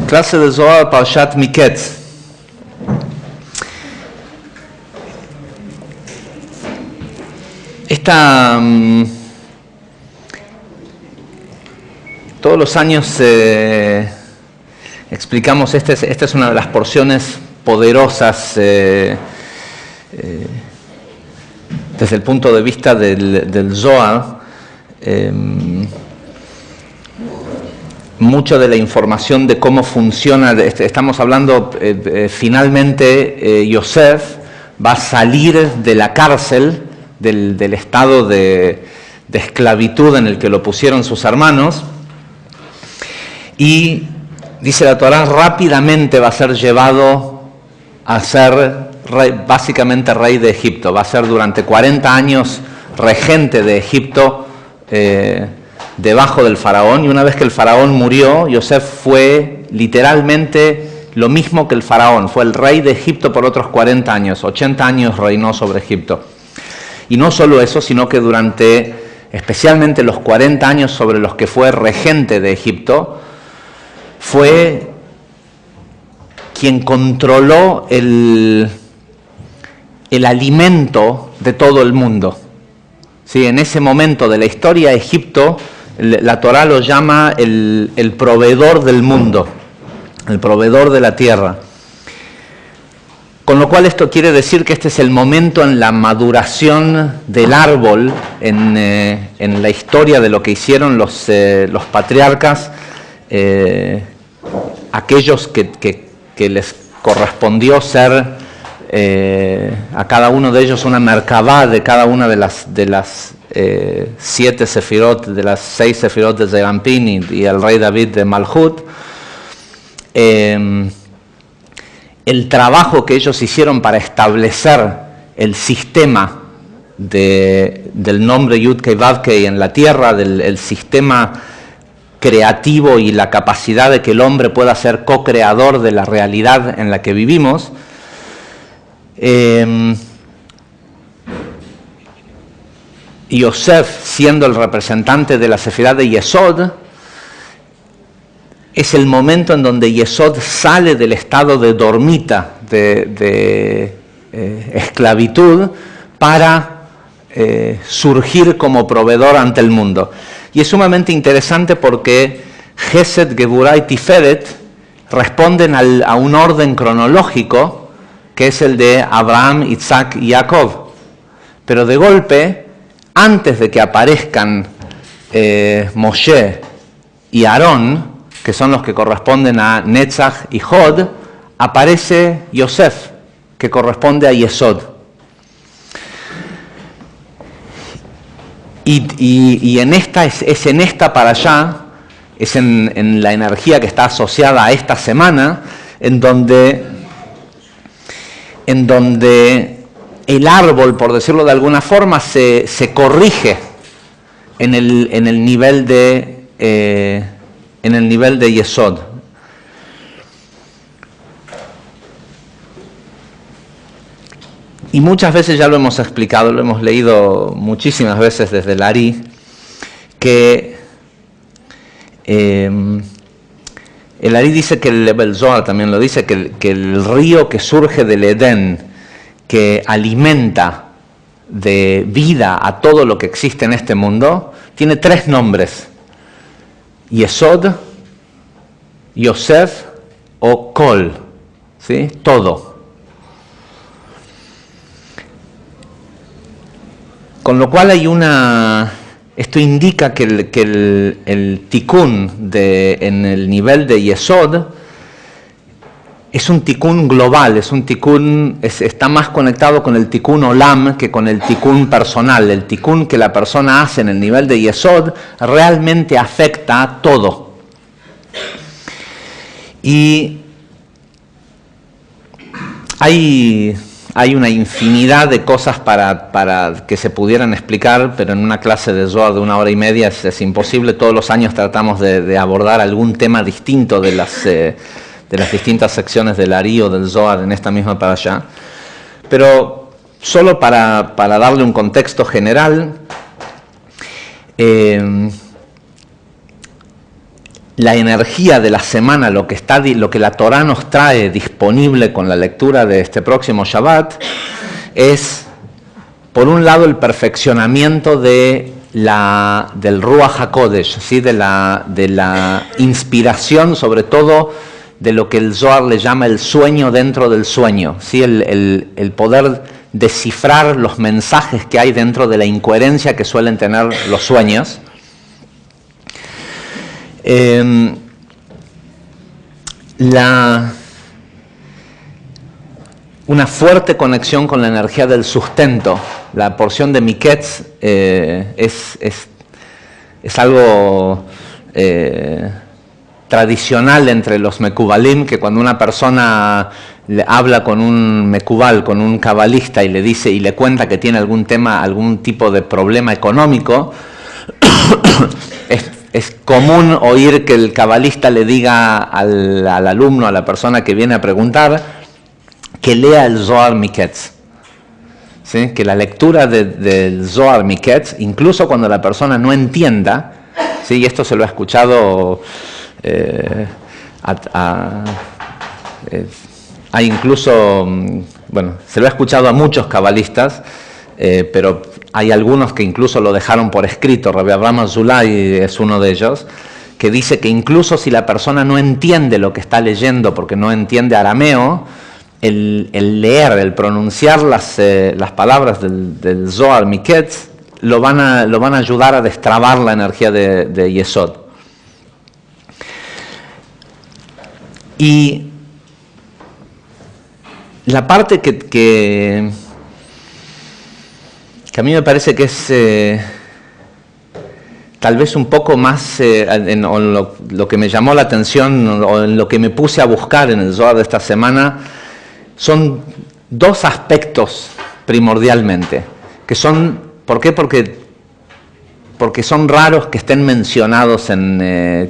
Clase de Zohar Parshat Miketz. Todos los años explicamos, esta es una de las porciones poderosas desde el punto de vista del Zohar. Mucho de la información de cómo funciona, estamos hablando, finalmente Yosef va a salir de la cárcel, del estado de esclavitud en el que lo pusieron sus hermanos, y dice la Torá, rápidamente va a ser llevado a ser básicamente rey de Egipto. Va a ser durante 40 años regente de Egipto, debajo del faraón, y una vez que el faraón murió, Yosef fue literalmente lo mismo que el faraón, fue el rey de Egipto por otros 40 años, 80 años reinó sobre Egipto. Y no solo eso, sino que durante especialmente los 40 años sobre los que fue regente de Egipto, fue quien controló el alimento de todo el mundo. Sí, en ese momento de la historia, Egipto, la Torá lo llama el proveedor del mundo, el proveedor de la tierra. Con lo cual esto quiere decir que este es el momento en la maduración del árbol, en la historia de lo que hicieron los patriarcas, aquellos que les correspondió ser a cada uno de ellos una merkabá de cada una de las 7 sefirot, de las 6 sefirot de Zeranpin y el rey David de Malhut. El trabajo que ellos hicieron para establecer el sistema del nombre Yud-Kei Vav-Kei en la tierra, el sistema creativo y la capacidad de que el hombre pueda ser co-creador de la realidad en la que vivimos. Yosef, siendo el representante de la Sefirá de Yesod, es el momento en donde Yesod sale del estado de dormita, de esclavitud, para surgir como proveedor ante el mundo. Y es sumamente interesante porque Gesed, Geburah y Tiferet responden a un orden cronológico que es el de Abraham, Isaac y Jacob. Pero de golpe, antes de que aparezcan Moshe y Aarón, que son los que corresponden a Netzach y Hod, aparece Yosef, que corresponde a Yesod. Y en esta es en esta para allá, es en la energía que está asociada a esta semana, en donde el árbol, por decirlo de alguna forma, se corrige en el nivel de Yesod. Y muchas veces ya lo hemos explicado, lo hemos leído muchísimas veces desde el Ari, que el Ari dice que el Zohar también lo dice, que el río que surge del Edén, que alimenta de vida a todo lo que existe en este mundo, tiene 3 nombres: Yesod, Yosef o Kol, ¿sí? Todo. Con lo cual esto indica que el tikkun en el nivel de Yesod es un tikkun global, es un tikkun, está más conectado con el tikkun olam que con el tikkun personal. El tikkun que la persona hace en el nivel de Yesod realmente afecta a todo. Y hay una infinidad de cosas para que se pudieran explicar, pero en una clase de Zohar de 1 hora y media es imposible. Todos los años tratamos de abordar algún tema distinto de las distintas secciones del Ari o del Zohar en esta misma parashá. Pero solo para darle un contexto general, la energía de la semana, lo que la Torá nos trae disponible con la lectura de este próximo Shabbat, es, por un lado, el perfeccionamiento del Ruach HaKodesh, ¿sí? de la inspiración, sobre todo de lo que el Zohar le llama el sueño dentro del sueño, ¿sí? el poder descifrar los mensajes que hay dentro de la incoherencia que suelen tener los sueños. Una fuerte conexión con la energía del sustento. La porción de Miketz es algo tradicional entre los Mekubalim, que cuando una persona habla con un Mekubal, con un cabalista, y le dice y le cuenta que tiene algún tipo de problema económico, es común oír que el cabalista le diga al alumno, a la persona que viene a preguntar, que lea el Zohar Miketz. ¿Sí? Que la lectura del Zohar Miketz, incluso cuando la persona no entienda, ¿sí? Y esto se lo ha escuchado, hay incluso, bueno, se lo ha escuchado a muchos cabalistas, pero hay algunos que incluso lo dejaron por escrito. Rabbi Abraham Azulay es uno de ellos, que dice que incluso si la persona no entiende lo que está leyendo porque no entiende arameo, el leer, el pronunciar las palabras del Zohar Miketz lo van a ayudar a destrabar la energía de Yesod. Y la parte que a mí me parece que es tal vez un poco más lo que me llamó la atención o en lo que me puse a buscar en el Zohar de esta semana, son dos aspectos primordialmente, que son, ¿por qué? Porque son raros que estén mencionados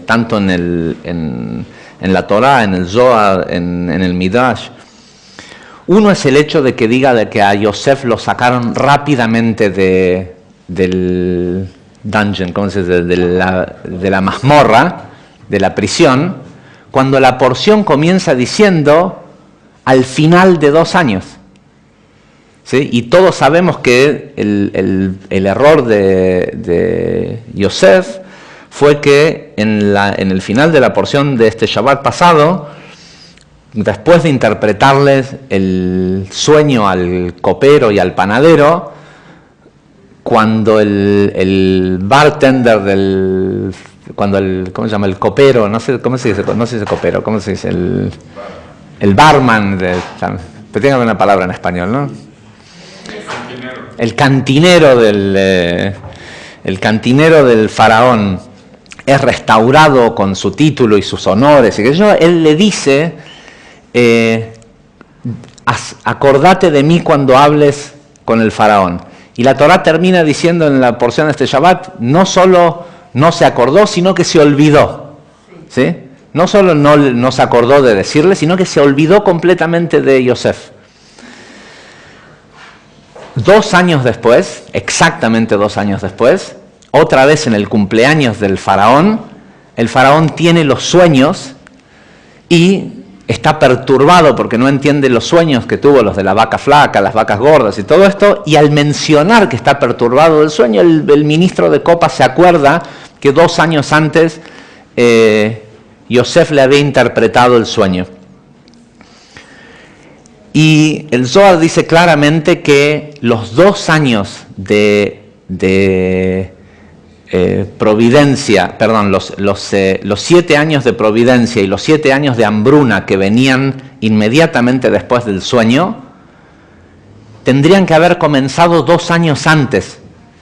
tanto en la Torá, en el Zohar, en el Midrash. Uno es el hecho de que diga de que a Yosef lo sacaron rápidamente del dungeon, ¿cómo se dice? de la mazmorra, de la prisión, cuando la porción comienza diciendo al final de 2 años. ¿Sí? Y todos sabemos que el error de Yosef fue que en el final de la porción de este Shabbat pasado, después de interpretarles el sueño al copero y al panadero, cuando el bartender ¿cómo se llama? El copero, no sé cómo se dice copero, ¿cómo se dice? El barman, pero tiene una palabra en español, ¿no? El cantinero del faraón es restaurado con su título y sus honores, y él le dice, acordate de mí cuando hables con el faraón. Y la Torá termina diciendo en la porción de este Shabbat, no solo no se acordó, sino que se olvidó. ¿Sí? No solo no se acordó de decirle, sino que se olvidó completamente de Yosef. 2 años después, exactamente 2 años después, otra vez en el cumpleaños del faraón, el faraón tiene los sueños y está perturbado porque no entiende los sueños que tuvo, los de la vaca flaca, las vacas gordas y todo esto, y al mencionar que está perturbado del sueño, el ministro de Copas se acuerda que 2 años antes Yosef le había interpretado el sueño. Y el Zohar dice claramente que los 2 años de providencia, perdón, los 7 años de providencia y los 7 años de hambruna que venían inmediatamente después del sueño, tendrían que haber comenzado 2 años antes,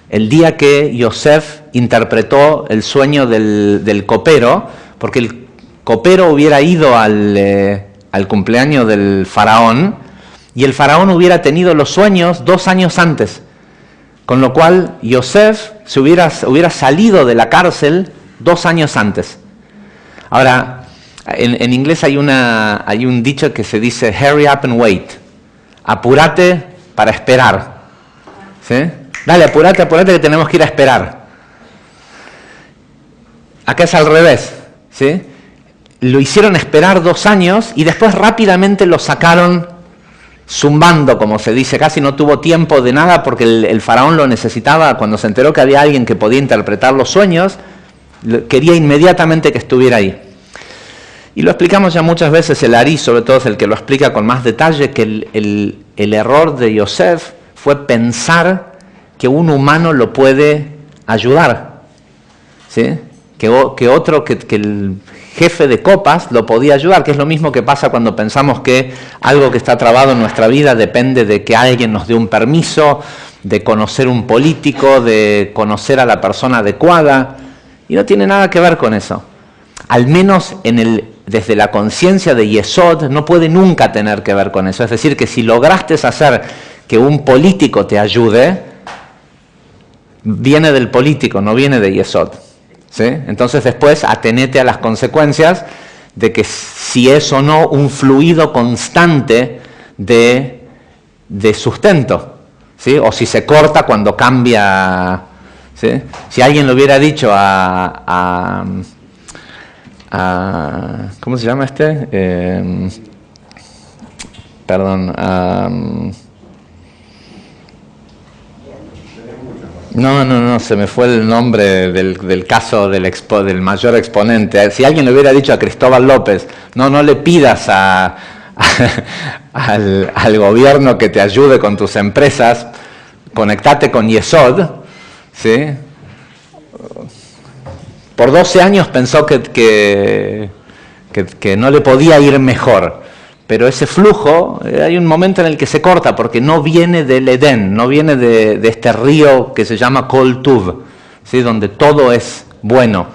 el día que Yosef interpretó el sueño del copero, porque el copero hubiera ido al cumpleaños del faraón y el faraón hubiera tenido los sueños 2 años antes. Con lo cual, Yosef hubiera salido de la cárcel 2 años antes. Ahora, en inglés hay un dicho que se dice, hurry up and wait. Apúrate para esperar. ¿Sí? Dale, apúrate que tenemos que ir a esperar. Acá es al revés. ¿sí? Lo hicieron esperar 2 años y después rápidamente lo sacaron zumbando, como se dice, casi no tuvo tiempo de nada porque el faraón lo necesitaba. Cuando se enteró que había alguien que podía interpretar los sueños, quería inmediatamente que estuviera ahí. Y lo explicamos ya muchas veces, el Ari sobre todo es el que lo explica con más detalle, que el error de Yosef fue pensar que un humano lo puede ayudar, ¿sí? que el jefe de copas lo podía ayudar, que es lo mismo que pasa cuando pensamos que algo que está trabado en nuestra vida depende de que alguien nos dé un permiso, de conocer un político, de conocer a la persona adecuada, y no tiene nada que ver con eso. Al menos desde la conciencia de Yesod no puede nunca tener que ver con eso. Es decir, que si lograste hacer que un político te ayude, viene del político, no viene de Yesod, ¿sí? Entonces después atenete a las consecuencias de que si es o no un fluido constante de sustento, ¿sí? O si se corta cuando cambia, ¿sí? Si alguien le hubiera dicho ¿cómo se llama este? No, se me fue el nombre del caso del mayor exponente. Si alguien le hubiera dicho a Cristóbal López, no le pidas al gobierno que te ayude con tus empresas, conectate con Yesod, ¿sí? Por 12 años pensó que no le podía ir mejor, pero ese flujo, hay un momento en el que se corta porque no viene del Edén, no viene de este río que se llama Kol Tuv, ¿sí? Donde todo es bueno.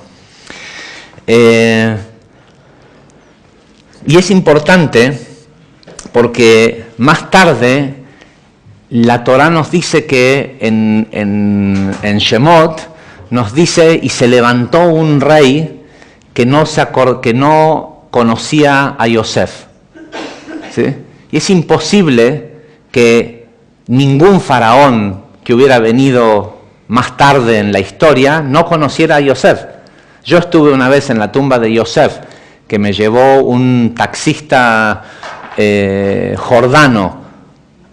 Y es importante porque más tarde la Torá nos dice que en Shemot nos dice, y se levantó un rey que no conocía a Yosef, ¿sí? Y es imposible que ningún faraón que hubiera venido más tarde en la historia no conociera a Yosef. Yo estuve una vez en la tumba de Yosef, que me llevó un taxista jordano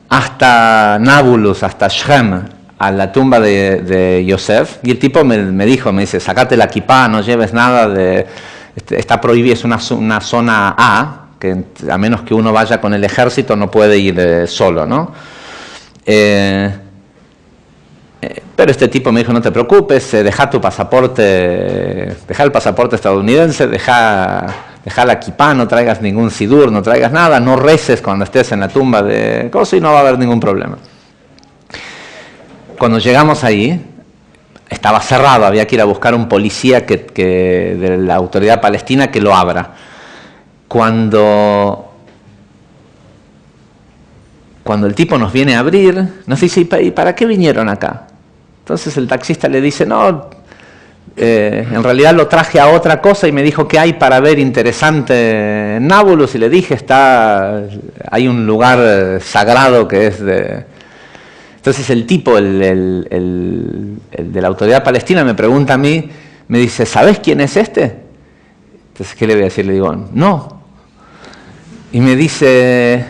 hasta Nablus, hasta Shem, a la tumba de Yosef, y el tipo me dice, sacate la kipá, no lleves nada, está prohibido, es una zona A, que a menos que uno vaya con el ejército no puede ir solo, ¿no? Pero este tipo me dijo, no te preocupes, deja tu pasaporte, deja el pasaporte estadounidense, deja la kipá, no traigas ningún sidur, no traigas nada, no reces cuando estés en la tumba de Coso y no va a haber ningún problema. Cuando llegamos ahí, estaba cerrado, había que ir a buscar un policía de la autoridad palestina que lo abra. Cuando el tipo nos viene a abrir, nos dice, ¿y para qué vinieron acá? Entonces el taxista le dice, no, en realidad lo traje a otra cosa y me dijo que hay para ver interesante en Nablus, y le dije, hay un lugar sagrado que es de... Entonces el tipo, el de la autoridad palestina, me pregunta a mí, me dice, ¿sabes quién es este? Entonces, ¿qué le voy a decir? Le digo, no. Y me dice,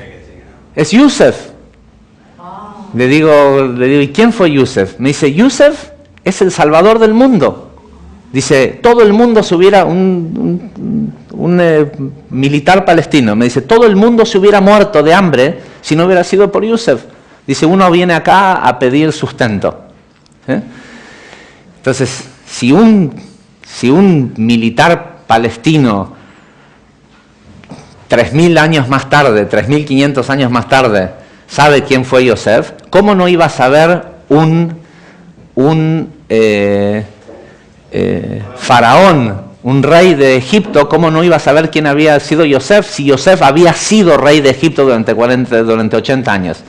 es Yosef. Le digo, ¿y quién fue Yosef? Me dice, Yosef es el salvador del mundo. Dice, todo el mundo se hubiera, un militar palestino, me dice, todo el mundo se hubiera muerto de hambre si no hubiera sido por Yosef. Dice, uno viene acá a pedir sustento. Entonces, si un militar palestino 3.000 años más tarde, 3.500 años más tarde, sabe quién fue Yosef, ¿cómo no iba a saber un faraón, un rey de Egipto, cómo no iba a saber quién había sido Yosef si Yosef había sido rey de Egipto durante 80 años?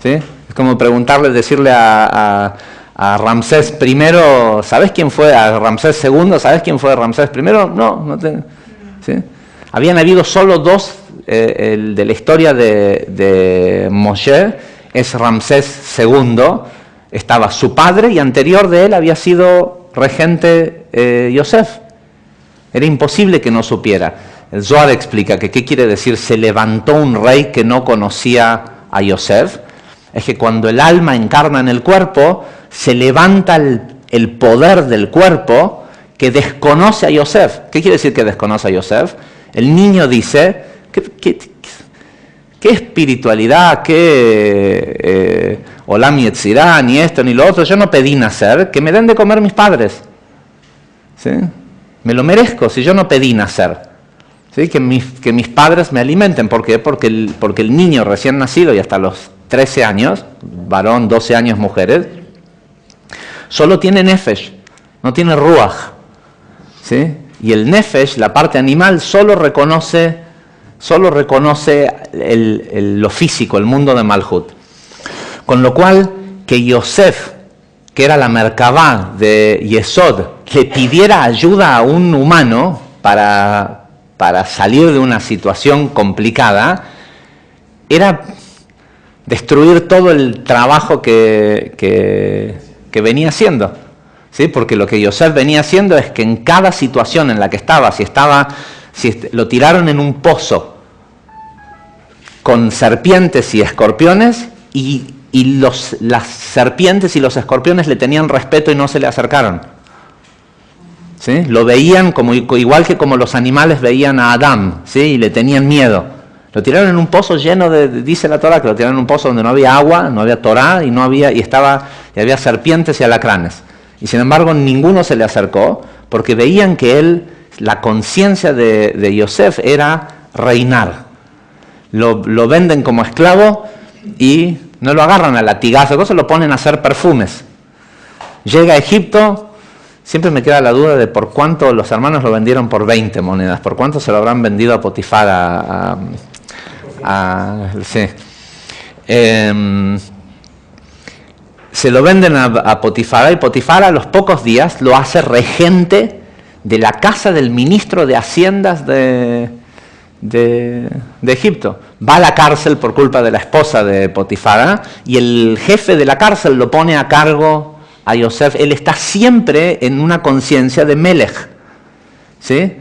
¿Sí? Es como decirle a Ramsés I, ¿sabes quién fue? A Ramsés II, ¿sabes quién fue Ramsés I? No tengo. ¿Sí? Habían habido solo dos, el de la historia de Moshe, es Ramsés II, estaba su padre y anterior de él había sido regente Yosef. Era imposible que no supiera. El Zohar explica que qué quiere decir se levantó un rey que no conocía a Yosef. Es que cuando el alma encarna en el cuerpo, se levanta el poder del cuerpo que desconoce a Yosef. ¿Qué quiere decir que desconoce a Yosef? El niño dice, ¿qué espiritualidad, qué Olam Yetzirah, ni esto ni lo otro? Yo no pedí nacer, que me den de comer mis padres. ¿Sí? Me lo merezco si yo no pedí nacer. ¿Sí? Que mis padres me alimenten. ¿Por qué? Porque el niño recién nacido y hasta los 13 años, varón, 12 años mujeres, solo tiene nefesh, no tiene ruach. ¿Sí? Y el nefesh, la parte animal, solo reconoce lo físico, el mundo de Malhut. Con lo cual, que Yosef, que era la Merkabá de Yesod, le pidiera ayuda a un humano para salir de una situación complicada, era destruir todo el trabajo que venía haciendo. ¿Sí? Porque lo que Yosef venía haciendo es que en cada situación en la que estaba, si lo tiraron en un pozo con serpientes y escorpiones, y las serpientes y los escorpiones le tenían respeto y no se le acercaron. ¿Sí? Lo veían igual que como los animales veían a Adán, ¿sí? Y le tenían miedo. Lo tiraron en un pozo lleno dice la Torah, que lo tiraron en un pozo donde no había agua, no había Torah, y había serpientes y alacranes. Y sin embargo ninguno se le acercó, porque veían que la conciencia de Yosef era reinar. Lo venden como esclavo y no lo agarran a latigazo, lo ponen a hacer perfumes. Llega a Egipto, siempre me queda la duda de por cuánto los hermanos lo vendieron por 20 monedas, por cuánto se lo habrán vendido a Potifar sí. Se lo venden a Potifar, y Potifar a los pocos días lo hace regente de la casa del ministro de Haciendas de Egipto. Va a la cárcel por culpa de la esposa de Potifar, y el jefe de la cárcel lo pone a cargo a Yosef. Él está siempre en una conciencia de Melech. ¿Sí?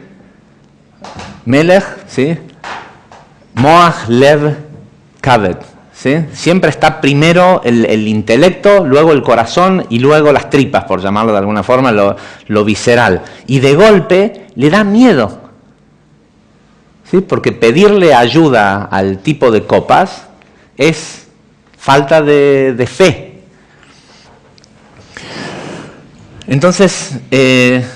Melech, ¿sí? Moach Lev Kaved. ¿Sí? Siempre está primero el intelecto, luego el corazón y luego las tripas, por llamarlo de alguna forma, lo visceral. Y de golpe le da miedo. ¿Sí? Porque pedirle ayuda al tipo de copas es falta de fe. Entonces, 3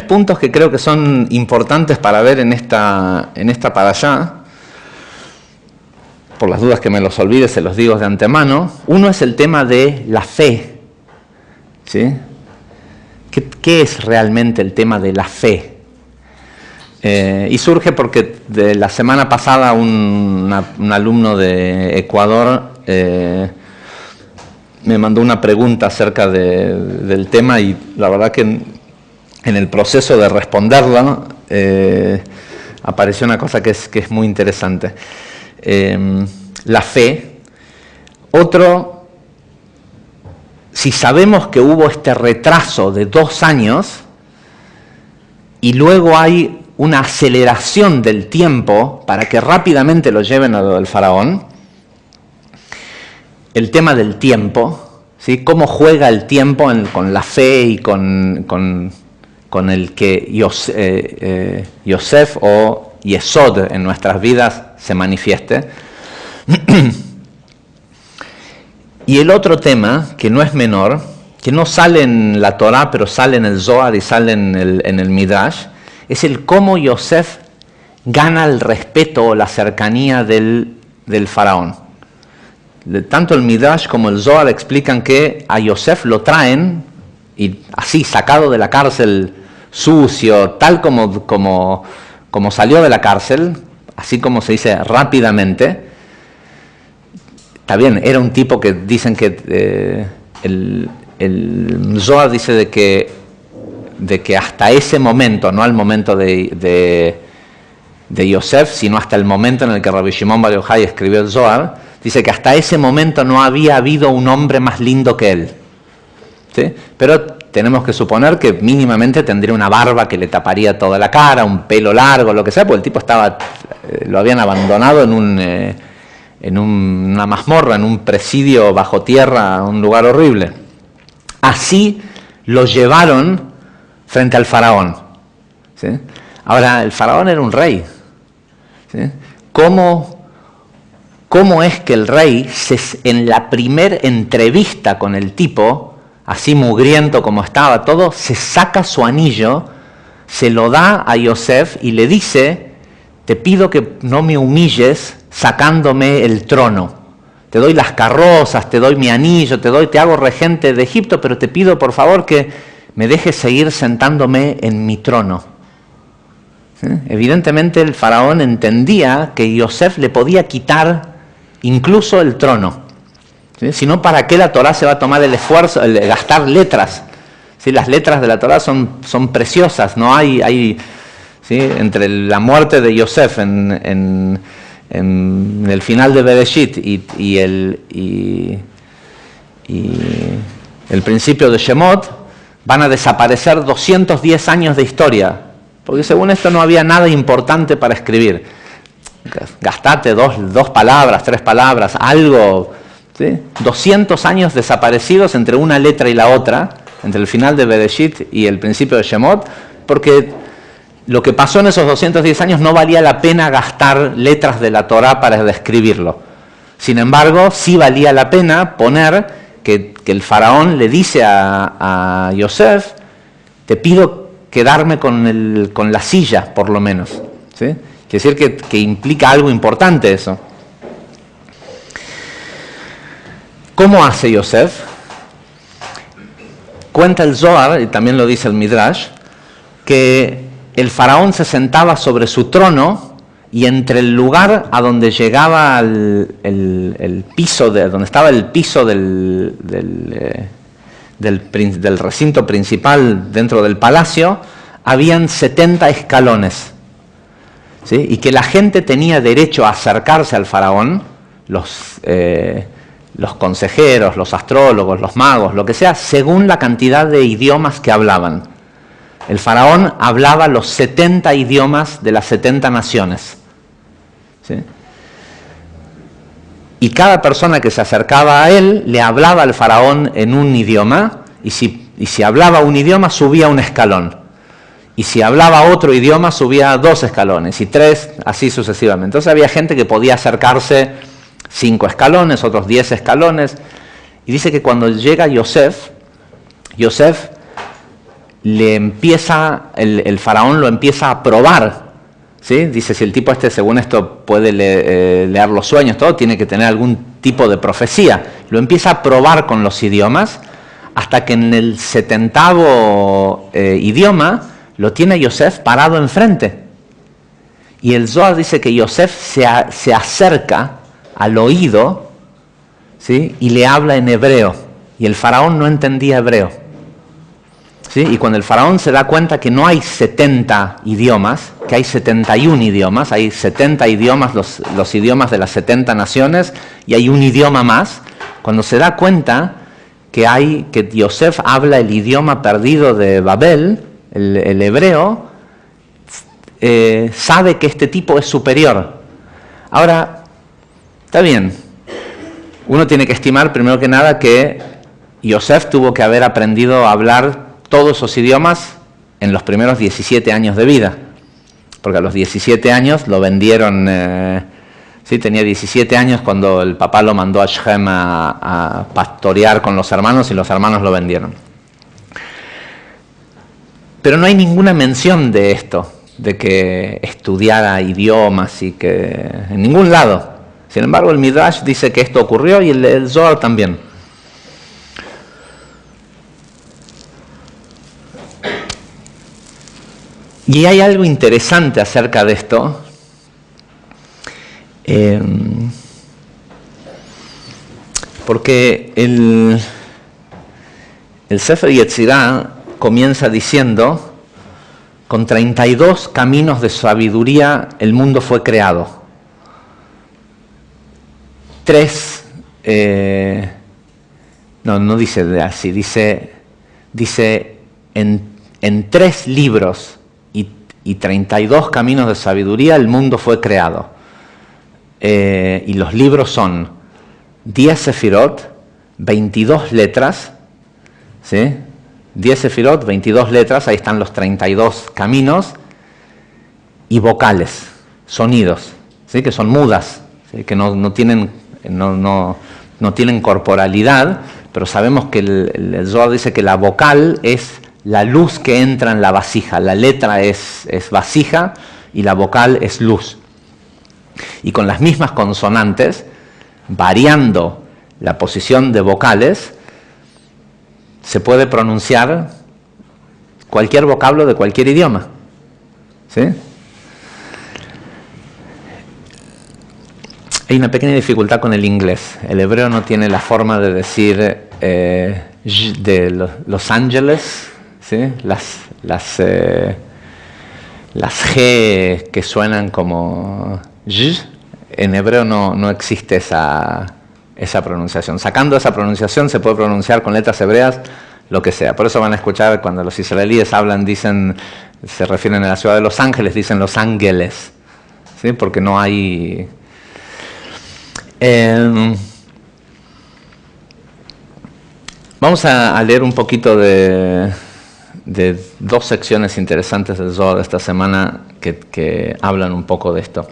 puntos que creo que son importantes para ver en esta parashá. Por las dudas que me los olvide, se los digo de antemano. Uno es el tema de la fe. ¿Sí? ¿Qué es realmente el tema de la fe? Y surge porque de la semana pasada un alumno de Ecuador me mandó una pregunta acerca del tema, y la verdad que en el proceso de responderla apareció una cosa que es muy interesante. La fe. Otro, si sabemos que hubo este retraso de 2 años y luego hay una aceleración del tiempo para que rápidamente lo lleven a lo del faraón, el tema del tiempo, ¿sí? Cómo juega el tiempo con la fe y con el que Yosef o Yesod en nuestras vidas se manifieste. Y el otro tema, que no es menor, que no sale en la Torah, pero sale en el Zohar y sale en el Midrash, es el cómo Yosef gana el respeto o la cercanía del faraón. Tanto el Midrash como el Zohar explican que a Yosef lo traen, y así, sacado de la cárcel, sucio, tal como salió de la cárcel, así como se dice rápidamente. Está bien, era un tipo que dicen que el Zohar dice de que hasta ese momento, no al momento de Yosef, sino hasta el momento en el que Rabbi Shimon Bar Yochai escribió el Zohar, dice que hasta ese momento no había habido un hombre más lindo que él. ¿Sí? Pero tenemos que suponer que mínimamente tendría una barba que le taparía toda la cara, un pelo largo, lo que sea, porque el tipo estaba, lo habían abandonado en una mazmorra, en un presidio bajo tierra, un lugar horrible. Así lo llevaron frente al faraón, ¿sí? Ahora, el faraón era un rey, ¿sí? ¿Cómo es que el rey, en la primer entrevista con el tipo, así mugriento como estaba todo, se saca su anillo, se lo da a Yosef y le dice: te pido que no me humilles sacándome el trono. Te doy las carrozas, te doy mi anillo, te hago regente de Egipto, pero te pido por favor que me dejes seguir sentándome en mi trono. ¿Sí? Evidentemente el faraón entendía que Yosef le podía quitar incluso el trono. ¿Sí? Si no, ¿para qué la Torá se va a tomar el esfuerzo de gastar letras? ¿Sí? Las letras de la Torá son preciosas, no hay ¿sí? Entre la muerte de Yosef en el final de Bereshit y el principio de Shemot, van a desaparecer 210 años de historia, porque según esto no había nada importante para escribir. Gastate dos palabras, 3 palabras, algo, ¿sí? 200 años desaparecidos entre una letra y la otra, entre el final de Bereshit y el principio de Shemot, porque lo que pasó en esos 210 años no valía la pena gastar letras de la Torá para describirlo. Sin embargo, sí valía la pena poner que el faraón le dice a Yosef: te pido quedarme con la silla, por lo menos. ¿Sí? Quiere decir que implica algo importante eso. ¿Cómo hace Yosef? Cuenta el Zohar, y también lo dice el Midrash, que el faraón se sentaba sobre su trono y entre el lugar a donde llegaba el piso, donde estaba el piso del recinto principal dentro del palacio, habían 70 escalones. ¿Sí? Y que la gente tenía derecho a acercarse al faraón, los consejeros, los astrólogos, los magos, lo que sea, según la cantidad de idiomas que hablaban. El faraón hablaba los 70 idiomas de las 70 naciones. ¿Sí? Y cada persona que se acercaba a él le hablaba al faraón en un idioma, y si hablaba un idioma subía un escalón. Y si hablaba otro idioma subía 2 escalones, y 3, así sucesivamente. Entonces había gente que podía acercarse 5 escalones, otros 10 escalones. Y dice que cuando llega Yosef el faraón lo empieza a probar. ¿Sí? Dice, si el tipo según esto puede leer los sueños, todo, tiene que tener algún tipo de profecía. Lo empieza a probar con los idiomas, hasta que en el 70º idioma lo tiene Yosef parado enfrente. Y el Zohar dice que Yosef se acerca al oído, ¿sí? Y le habla en hebreo. Y el faraón no entendía hebreo. ¿Sí? Y cuando el faraón se da cuenta que no hay 70 idiomas, que hay 71 idiomas, hay 70 idiomas, los idiomas de las 70 naciones, y hay un idioma más, cuando se da cuenta que Yosef habla el idioma perdido de Babel, el hebreo, sabe que este tipo es superior. Ahora, está bien, uno tiene que estimar primero que nada que Yosef tuvo que haber aprendido a hablar todos esos idiomas en los primeros 17 años de vida, porque a los 17 años lo vendieron, sí, tenía 17 años cuando el papá lo mandó a Shem a pastorear con los hermanos, y los hermanos lo vendieron. Pero no hay ninguna mención de esto, de que estudiara idiomas, y que en ningún lado. Sin embargo, el Midrash dice que esto ocurrió, y el Zohar también. Y hay algo interesante acerca de esto, porque el Sefer Yetzirah comienza diciendo: con 32 caminos de sabiduría el mundo fue creado. 3, no dice así, dice dice, en 3 libros y 32 caminos de sabiduría el mundo fue creado. Y los libros son 10 sefirot, 22 letras, ¿sí? 10 sefirot, 22 letras, ahí están los 32 caminos, y vocales, sonidos, ¿sí? Que son mudas, ¿sí? Que no tienen corporalidad, pero sabemos que el Zohar dice que la vocal es la luz que entra en la vasija. La letra es vasija y la vocal es luz. Y con las mismas consonantes, variando la posición de vocales, se puede pronunciar cualquier vocablo de cualquier idioma, ¿sí? Hay una pequeña dificultad con el inglés. El hebreo no tiene la forma de decir de Los Ángeles, ¿sí? Las G que suenan como J. En hebreo no existe esa pronunciación. Sacando esa pronunciación se puede pronunciar con letras hebreas lo que sea. Por eso van a escuchar cuando los israelíes hablan, se refieren a la ciudad de Los Ángeles, dicen Los Ángeles, ¿sí? Porque no hay... Vamos a leer un poquito de 2 secciones interesantes del Zohar de esta semana que hablan un poco de esto.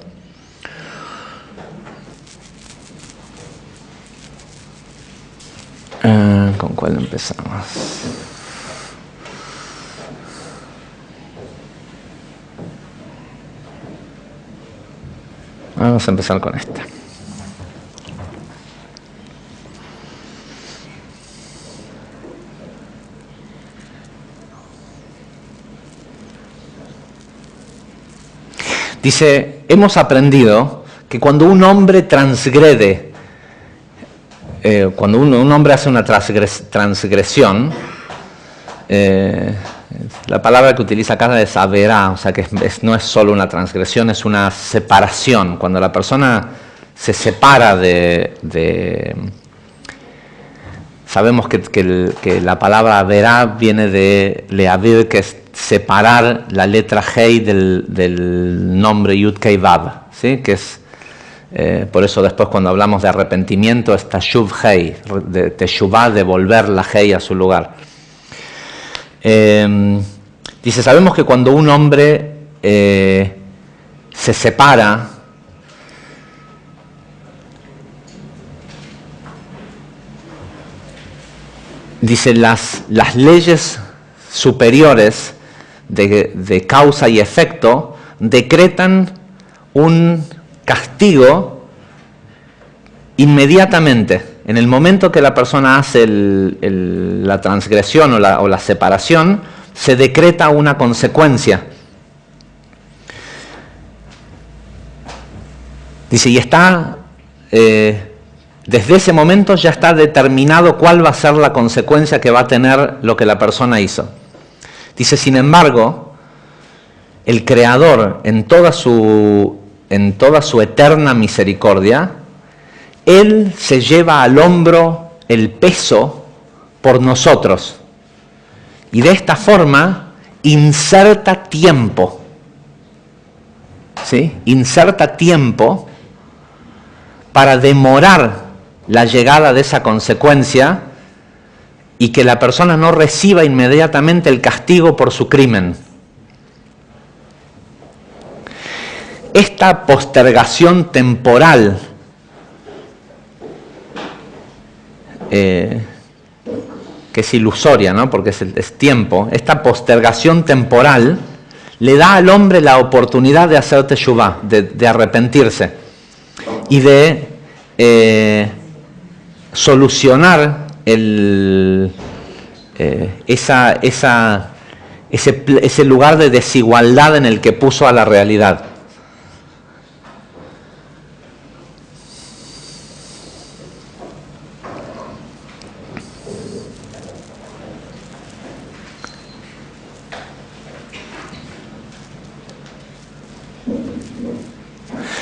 ¿Con cuál empezamos? Vamos a empezar con esta. Dice, hemos aprendido que cuando un hombre transgrede, cuando un hombre hace una transgresión, la palabra que utiliza acá es averá, o sea que no es solo una transgresión, es una separación. Cuando la persona se separa sabemos que la palabra averá viene de leavir, que es separar la letra Hei del nombre Yud Kei Vav, ¿sí? Que es, por eso después cuando hablamos de arrepentimiento es Tashuv Hei, de Teshuvah, devolver la Hei a su lugar. Dice, sabemos que cuando un hombre se separa, dice, las leyes superiores de causa y efecto decretan un castigo inmediatamente. En el momento que la persona hace la transgresión o la separación, se decreta una consecuencia. Dice, y está, desde ese momento ya está determinado cuál va a ser la consecuencia que va a tener lo que la persona hizo. Dice, sin embargo, el Creador, en toda su eterna misericordia, Él se lleva al hombro el peso por nosotros. Y de esta forma inserta tiempo. ¿Sí? Inserta tiempo para demorar la llegada de esa consecuencia y que la persona no reciba inmediatamente el castigo por su crimen. Esta postergación temporal que es ilusoria, ¿no? Porque es tiempo, esta postergación temporal le da al hombre la oportunidad de hacer teshuvah, de arrepentirse y de solucionar ese lugar de desigualdad en el que puso a la realidad.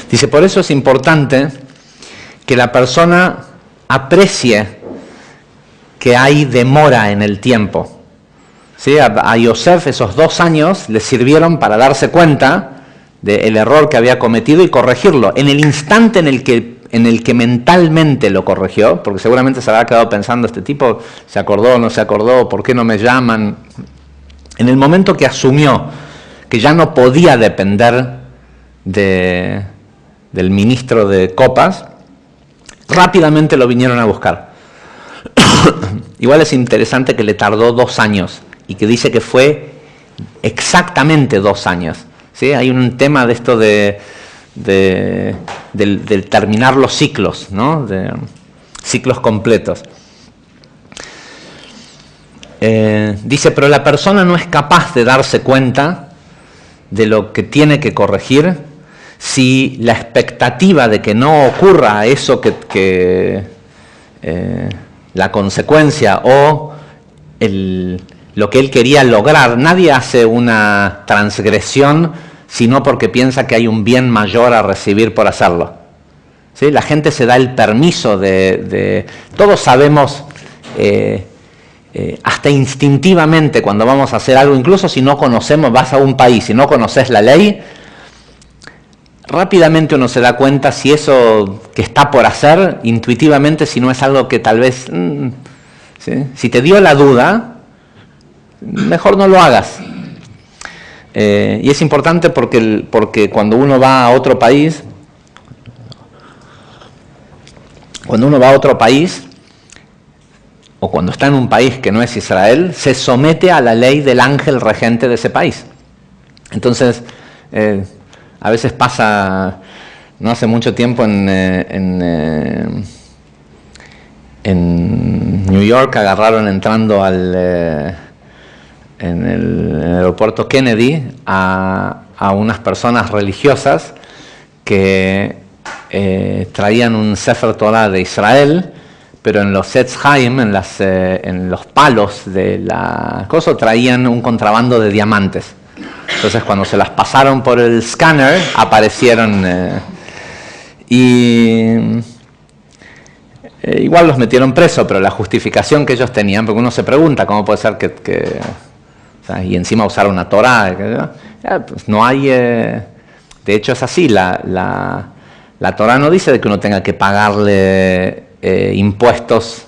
Dice, por eso es importante que la persona aprecie que hay demora en el tiempo. ¿sí? A Yosef esos 2 años le sirvieron para darse cuenta del error que había cometido y corregirlo. En el instante en el que mentalmente lo corrigió, porque seguramente se habrá quedado pensando, este tipo se acordó, no se acordó, ¿por qué no me llaman? En el momento que asumió que ya no podía depender del ministro de Copas, rápidamente lo vinieron a buscar. Igual es interesante que le tardó 2 años y que dice que fue exactamente 2 años. ¿Sí? Hay un tema de esto del terminar los ciclos, ¿no? De ciclos completos. Dice, pero la persona no es capaz de darse cuenta de lo que tiene que corregir si la expectativa de que no ocurra eso la consecuencia o lo que él quería lograr. Nadie hace una transgresión sino porque piensa que hay un bien mayor a recibir por hacerlo. ¿Sí? La gente se da el permiso todos sabemos, hasta instintivamente, cuando vamos a hacer algo, incluso si no conocemos, vas a un país y no conoces la ley, rápidamente uno se da cuenta si eso que está por hacer, intuitivamente, si no es algo que tal vez, ¿sí? Si te dio la duda, mejor no lo hagas. Y es importante porque cuando uno va a otro país, o cuando está en un país que no es Israel, se somete a la ley del ángel regente de ese país. Entonces, a veces pasa, no hace mucho tiempo en New York agarraron entrando en el aeropuerto Kennedy a unas personas religiosas que traían un Sefer Torah de Israel, pero en los Etz Haim, en los palos de la cosa, traían un contrabando de diamantes. Entonces cuando se las pasaron por el escáner aparecieron igual los metieron preso, pero la justificación que ellos tenían, porque uno se pregunta cómo puede ser que o sea, y encima usar una Torah, pues no hay, de hecho es así, la Torah no dice de que uno tenga que pagarle impuestos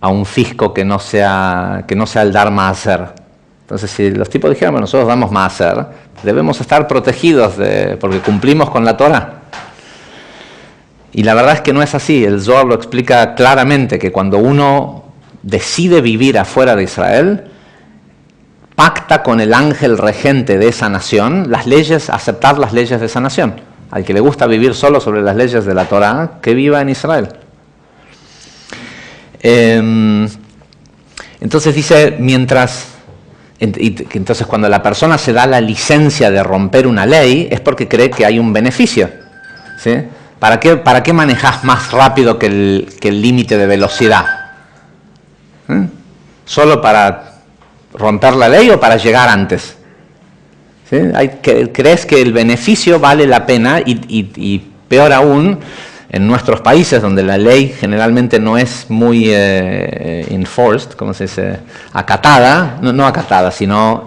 a un fisco que no sea el dar maaser. Entonces, si los tipos dijeran, bueno, nosotros damos maaser, debemos estar protegidos porque cumplimos con la Torah. Y la verdad es que no es así. El Zohar lo explica claramente, que cuando uno decide vivir afuera de Israel, pacta con el ángel regente de esa nación aceptar las leyes de esa nación. Al que le gusta vivir solo sobre las leyes de la Torah, que viva en Israel. Entonces dice, entonces cuando la persona se da la licencia de romper una ley, es porque cree que hay un beneficio. ¿Sí? ¿Para qué manejas más rápido que el límite de velocidad? ¿Solo para romper la ley o para llegar antes? ¿Sí? ¿Crees que el beneficio vale la pena? Y peor aún, en nuestros países donde la ley generalmente no es muy enforced, ¿cómo se dice? Acatada, no acatada, sino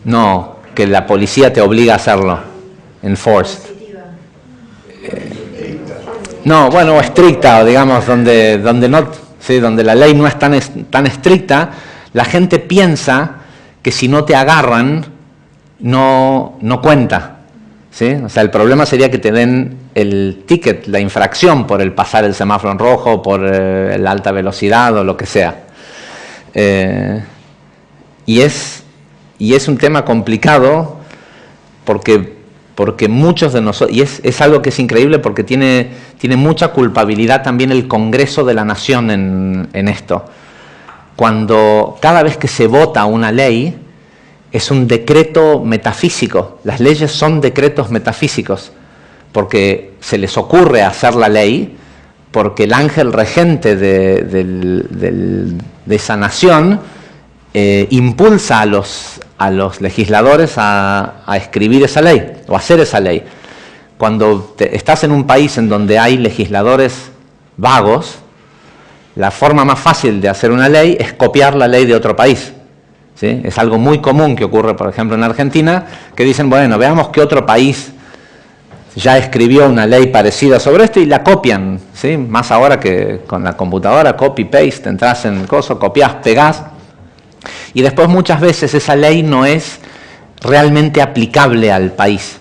no, que la policía te obliga a hacerlo, enforced. No, bueno, estricta, o digamos, donde la ley no es tan estricta, la gente piensa que si no te agarran, no cuenta. ¿Sí? O sea, el problema sería que te den el ticket, la infracción por el pasar el semáforo en rojo, por la alta velocidad o lo que sea. Y es un tema complicado porque muchos de nosotros, y es algo que es increíble porque tiene mucha culpabilidad también el Congreso de la Nación en esto. Cada vez que se vota una ley, es un decreto metafísico. Las leyes son decretos metafísicos, porque se les ocurre hacer la ley, porque el ángel regente de esa nación impulsa a los legisladores a escribir esa ley, o hacer esa ley. Cuando estás en un país en donde hay legisladores vagos, la forma más fácil de hacer una ley es copiar la ley de otro país. ¿sí? Es algo muy común que ocurre, por ejemplo, en Argentina, que dicen, bueno, veamos qué otro país ya escribió una ley parecida sobre esto y la copian, ¿sí? Más ahora que con la computadora, copy-paste, entras en el coso, copias, pegás, y después muchas veces esa ley no es realmente aplicable al país.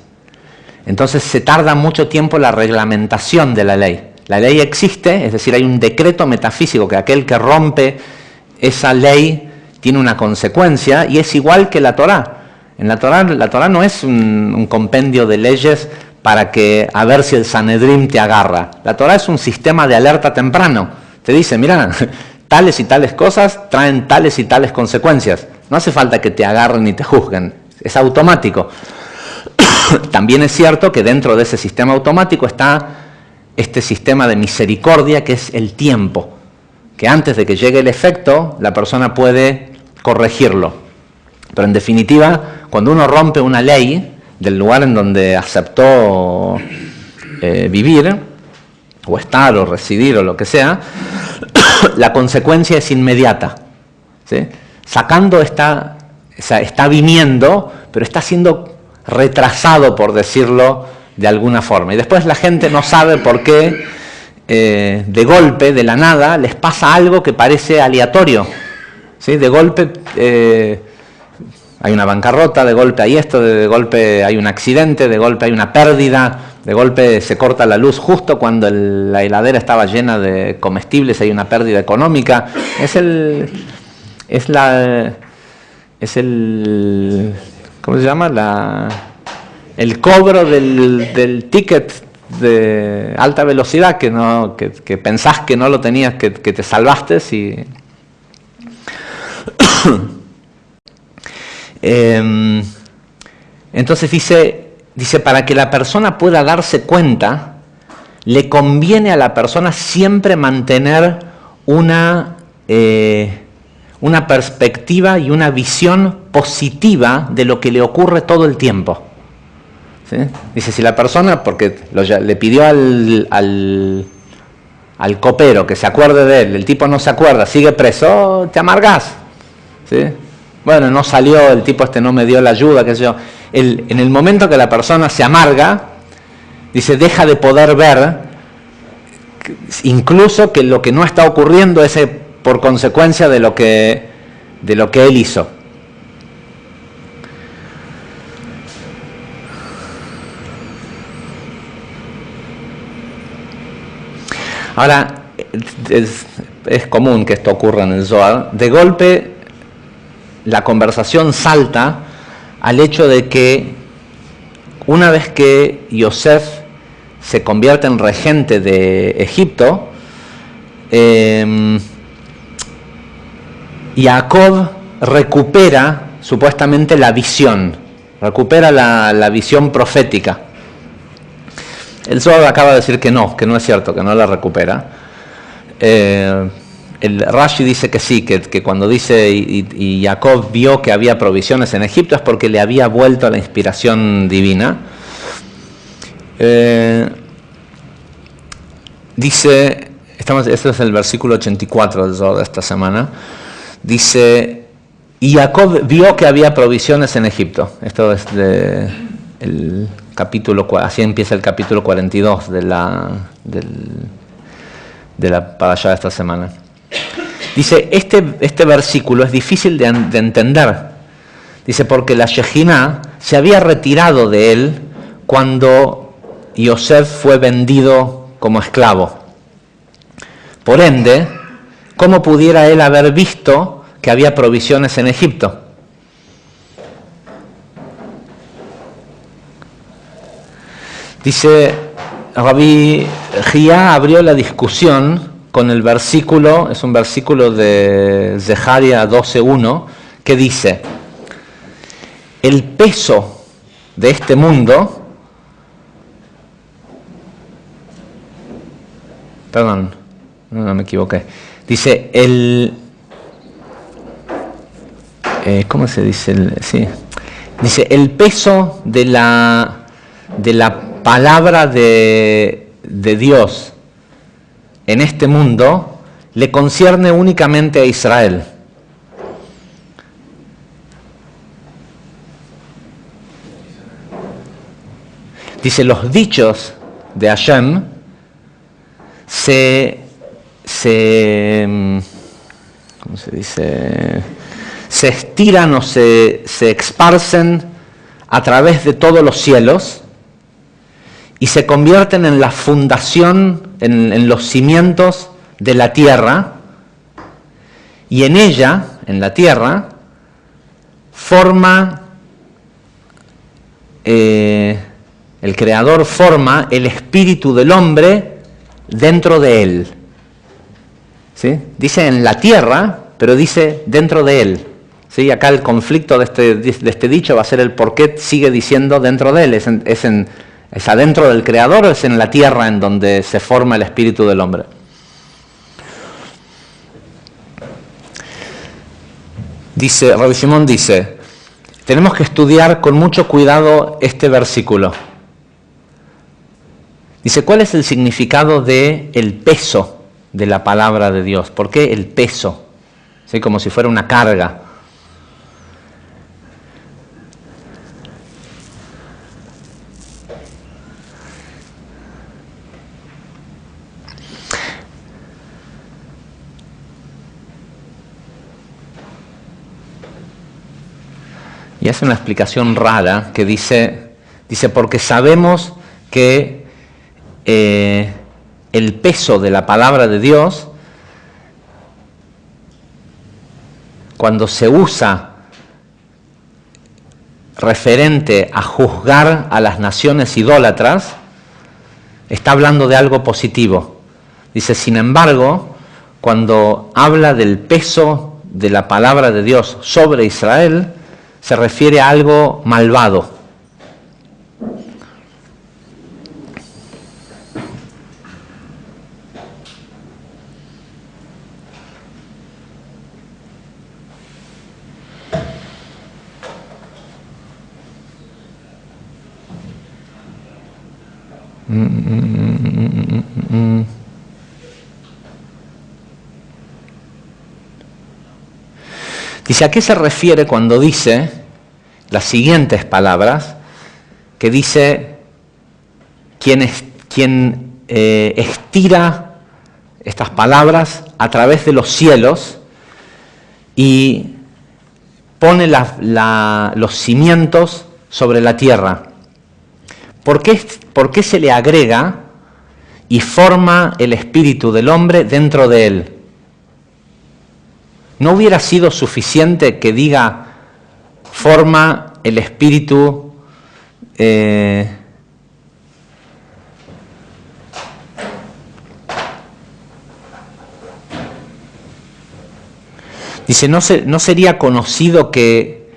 Entonces se tarda mucho tiempo la reglamentación de la ley. La ley existe, es decir, hay un decreto metafísico que aquel que rompe esa ley tiene una consecuencia, y es igual que la Torá. En la Torá no es un compendio de leyes para que a ver si el Sanedrín te agarra. La Torá es un sistema de alerta temprano. Te dice, mira, tales y tales cosas traen tales y tales consecuencias. No hace falta que te agarren ni te juzguen. Es automático. También es cierto que dentro de ese sistema automático está este sistema de misericordia que es el tiempo. Que antes de que llegue el efecto, la persona puede corregirlo. Pero en definitiva, cuando uno rompe una ley del lugar en donde aceptó vivir, o estar, o residir, o lo que sea, la consecuencia es inmediata, ¿sí? Sacando está viniendo, pero está siendo retrasado, por decirlo de alguna forma. Y después la gente no sabe por qué, de golpe, de la nada, les pasa algo que parece aleatorio, ¿sí? De golpe hay una bancarrota, de golpe hay esto, de golpe hay un accidente, de golpe hay una pérdida, de golpe se corta la luz justo cuando la heladera estaba llena de comestibles, hay una pérdida económica. ¿Cómo se llama? El cobro del ticket de alta velocidad que pensás que no lo tenías, que te salvaste y... Entonces dice, para que la persona pueda darse cuenta, le conviene a la persona siempre mantener una perspectiva y una visión positiva de lo que le ocurre todo el tiempo, ¿sí? Dice, si la persona, porque le pidió al copero que se acuerde de él, el tipo no se acuerda, sigue preso, te amargás, ¿sí? Bueno, no salió, el tipo no me dio la ayuda, qué sé yo. En el momento que la persona se amarga, dice, deja de poder ver, incluso que lo que no está ocurriendo es por consecuencia de lo que él hizo. Ahora, es común que esto ocurra en el Zohar. De golpe, la conversación salta al hecho de que una vez que Yosef se convierte en regente de Egipto, Jacob recupera supuestamente la visión, recupera la visión profética. El Zohar acaba de decir que no es cierto, que no la recupera. El Rashi dice que sí, que cuando dice y Jacob vio que había provisiones en Egipto es porque le había vuelto a la inspiración divina. Dice, este es el versículo 84 del Zohar de esta semana, dice, y Jacob vio que había provisiones en Egipto. Esto es el capítulo, así empieza el capítulo 42 de la parashá de esta semana. Dice, este versículo es difícil de entender. Dice, porque la Shejina se había retirado de él cuando Yosef fue vendido como esclavo. Por ende, ¿cómo pudiera él haber visto que había provisiones en Egipto? Dice, Rabbi Gia abrió la discusión con el versículo, es un versículo de Zeharia 12:1, que dice, el peso de este mundo, perdón, no me equivoqué, dice, ¿cómo se dice? Sí, dice, el peso de la palabra de Dios en este mundo le concierne únicamente a Israel. Dice, los dichos de Hashem ¿cómo se dice? Se estiran o se esparcen a través de todos los cielos y se convierten en la fundación, en los cimientos de la tierra, y en ella, en la tierra, el Creador forma el espíritu del hombre dentro de él. ¿Sí? Dice en la tierra, pero dice dentro de él. ¿Sí? Acá el conflicto de este dicho va a ser el por qué sigue diciendo dentro de él. ¿Es adentro del Creador o es en la tierra en donde se forma el espíritu del hombre? Rabbi Shimon dice, tenemos que estudiar con mucho cuidado este versículo. Dice, ¿cuál es el significado del peso de la palabra de Dios? ¿Por qué el peso? ¿Sí? Como si fuera una carga. Y hace una explicación rara que dice porque sabemos que el peso de la palabra de Dios, cuando se usa referente a juzgar a las naciones idólatras, está hablando de algo positivo. Dice, sin embargo, cuando habla del peso de la palabra de Dios sobre Israel, se refiere a algo malvado. Dice, ¿a qué se refiere cuando dice las siguientes palabras? Que dice, quien estira estas palabras a través de los cielos y pone los cimientos sobre la tierra. ¿Por qué se le agrega y forma el espíritu del hombre dentro de él? ¿No hubiera sido suficiente que diga forma el espíritu dice, ¿no sería conocido que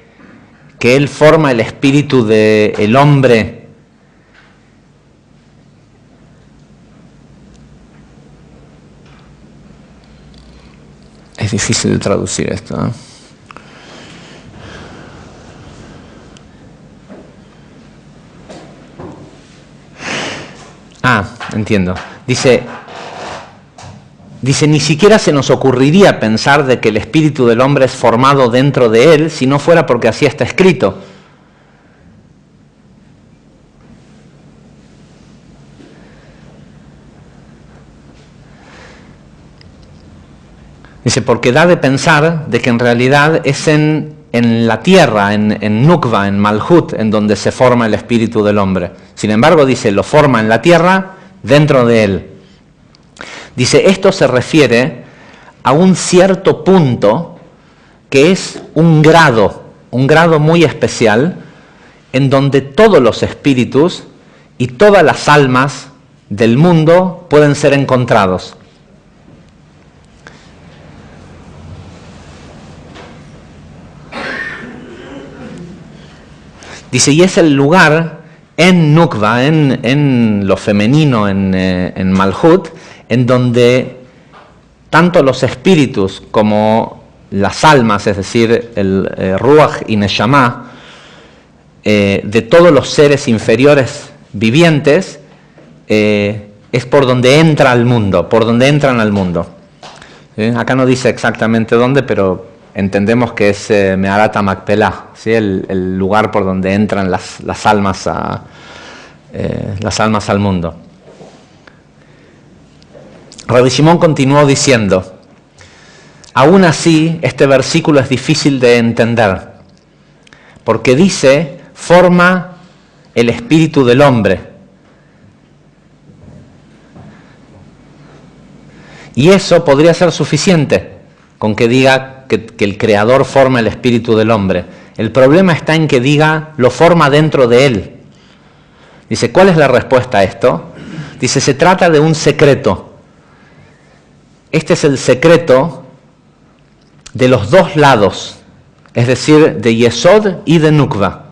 él forma el espíritu del hombre? Es difícil de traducir esto, ¿eh? Entiendo. Dice, ni siquiera se nos ocurriría pensar de que el espíritu del hombre es formado dentro de él si no fuera porque así está escrito. Dice, porque da de pensar de que en realidad es en la tierra, en Nukva, en Malhut, en donde se forma el espíritu del hombre. Sin embargo, dice, lo forma en la tierra, dentro de él. Dice, esto se refiere a un cierto punto que es un grado muy especial, en donde todos los espíritus y todas las almas del mundo pueden ser encontrados. Dice, y es el lugar en Nukva, en lo femenino, en Malhut, en donde tanto los espíritus como las almas, es decir, el Ruach y Neshama, de todos los seres inferiores vivientes, es por donde entra al mundo, por donde entran al mundo. ¿Sí? Acá no dice exactamente dónde, pero entendemos que es Meharat HaMakpelah, ¿sí? El lugar por donde entran las almas las almas al mundo. Rabbi Shimon continuó diciendo, aún así este versículo es difícil de entender, porque dice, forma el espíritu del hombre. Y eso podría ser suficiente con que diga que el Creador forma el espíritu del hombre. El problema está en que diga, lo forma dentro de él. Dice, ¿cuál es la respuesta a esto? Dice, se trata de un secreto. Este es el secreto de los dos lados, es decir, de Yesod y de Nukva,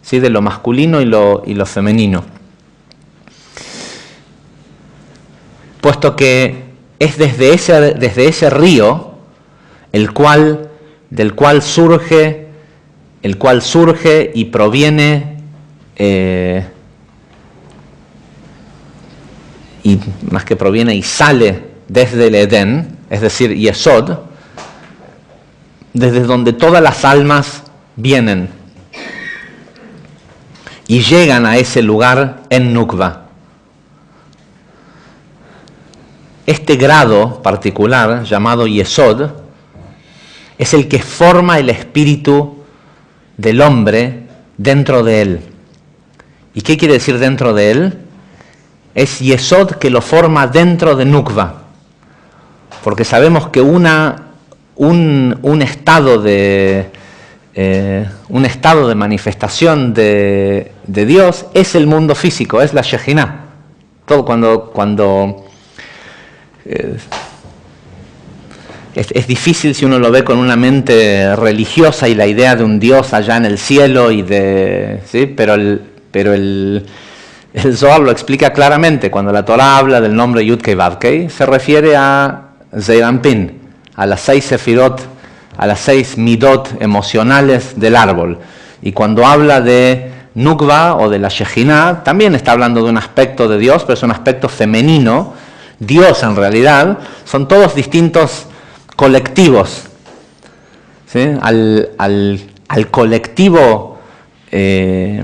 ¿sí? De lo masculino y lo femenino. Puesto que es desde ese río del cual surge y proviene, y más que proviene y sale desde el Edén, es decir, Yesod, desde donde todas las almas vienen y llegan a ese lugar en Nukva. Este grado particular, llamado Yesod, es el que forma el espíritu del hombre dentro de él. ¿Y qué quiere decir dentro de él? Es Yesod que lo forma dentro de Nukva. Porque sabemos que un estado de manifestación de Dios es el mundo físico, es la Shejinah. Todo cuando es difícil si uno lo ve con una mente religiosa y la idea de un Dios allá en el cielo ¿sí? Pero el Zohar lo explica claramente. Cuando la Torah habla del nombre Yud-Kei Vav-Kei, se refiere a Zeir Anpin, a las 6 sefirot, a las 6 midot emocionales del árbol. Y cuando habla de Nukva o de la Shejinah, también está hablando de un aspecto de Dios, pero es un aspecto femenino. Dios en realidad son todos distintos colectivos, ¿sí? Al colectivo de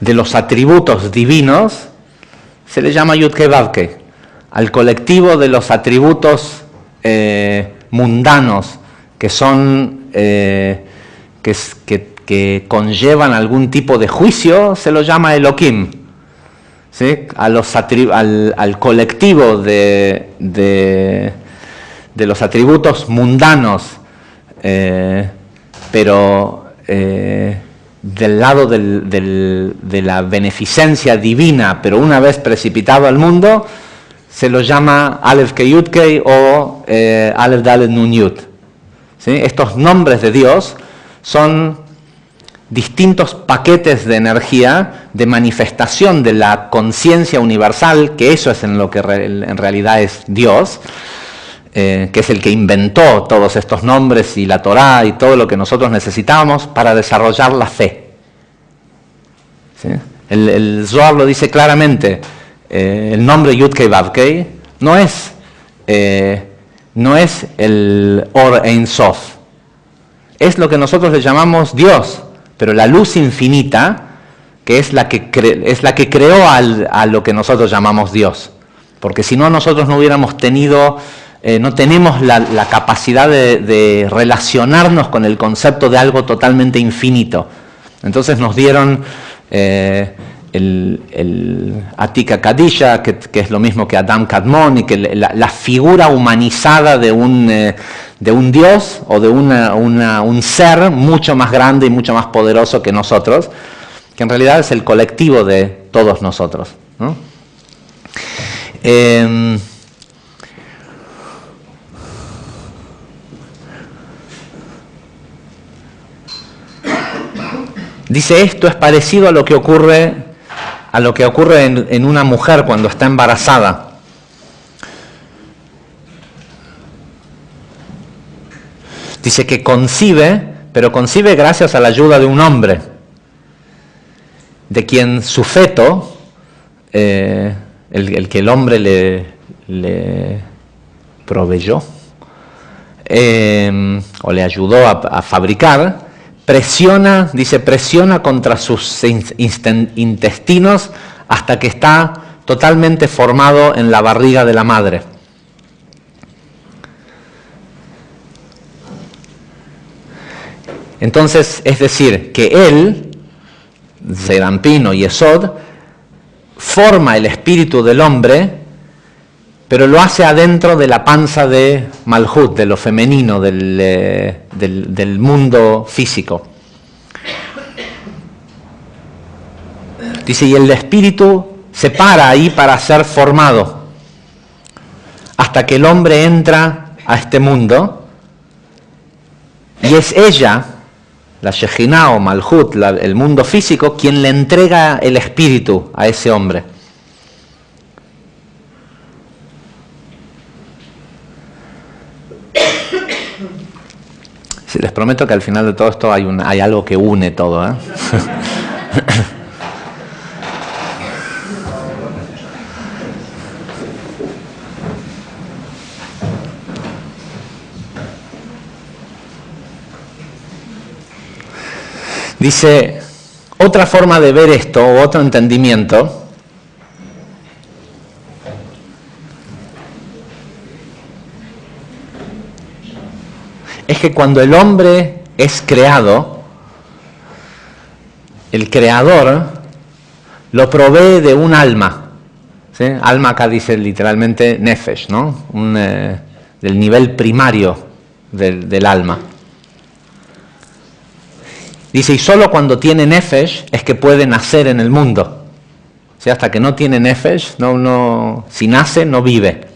los atributos divinos se le llama Yud-Kei Vav-Kei. Al colectivo de los atributos mundanos que son que conllevan algún tipo de juicio se lo llama Elohim. ¿Sí? Al colectivo de los atributos mundanos, pero del lado de la beneficencia divina, pero una vez precipitado al mundo, se lo llama Aleph Kei Yud Kei o Aleph Dalet Nun Yud. ¿Sí? Estos nombres de Dios son distintos paquetes de energía, de manifestación de la conciencia universal, que eso es en lo que en realidad es Dios, que es el que inventó todos estos nombres y la Torá y todo lo que nosotros necesitamos para desarrollar la fe. ¿Sí? El Zohar lo dice claramente, el nombre Yud-Kei Vav-Kei no es el Or Ein Sof, es lo que nosotros le llamamos Dios. Pero la luz infinita, que es la que creó a lo que nosotros llamamos Dios. Porque si no, nosotros no hubiéramos tenido, no tenemos la capacidad de relacionarnos con el concepto de algo totalmente infinito. Entonces nos dieron el Atika Kadisha, que es lo mismo que Adam Kadmon, y que la figura humanizada de un Dios o de un ser mucho más grande y mucho más poderoso que nosotros, que en realidad es el colectivo de todos nosotros, ¿no? Dice, esto es parecido a lo que ocurre en una mujer cuando está embarazada. Dice que concibe, pero concibe gracias a la ayuda de un hombre, de quien su feto, el que el hombre le proveyó, o le ayudó a fabricar, presiona contra sus intestinos hasta que está totalmente formado en la barriga de la madre. Entonces, es decir, que él, Serampino y Yesod, forma el espíritu del hombre, pero lo hace adentro de la panza de Malhut, de lo femenino, del mundo físico. Dice, y el espíritu se para ahí para ser formado, hasta que el hombre entra a este mundo, y es ella, la Shejinah o Malhut, el mundo físico, quien le entrega el espíritu a ese hombre. Sí, les prometo que al final de todo esto hay algo que une todo, ¿eh? Dice, otra forma de ver esto, o otro entendimiento, es que cuando el hombre es creado, el creador lo provee de un alma. ¿Sí? Alma acá dice literalmente nefesh, ¿no? Del nivel primario del alma. Dice, y solo cuando tiene nefesh es que puede nacer en el mundo. O sea, hasta que no tiene nefesh, si nace, no vive.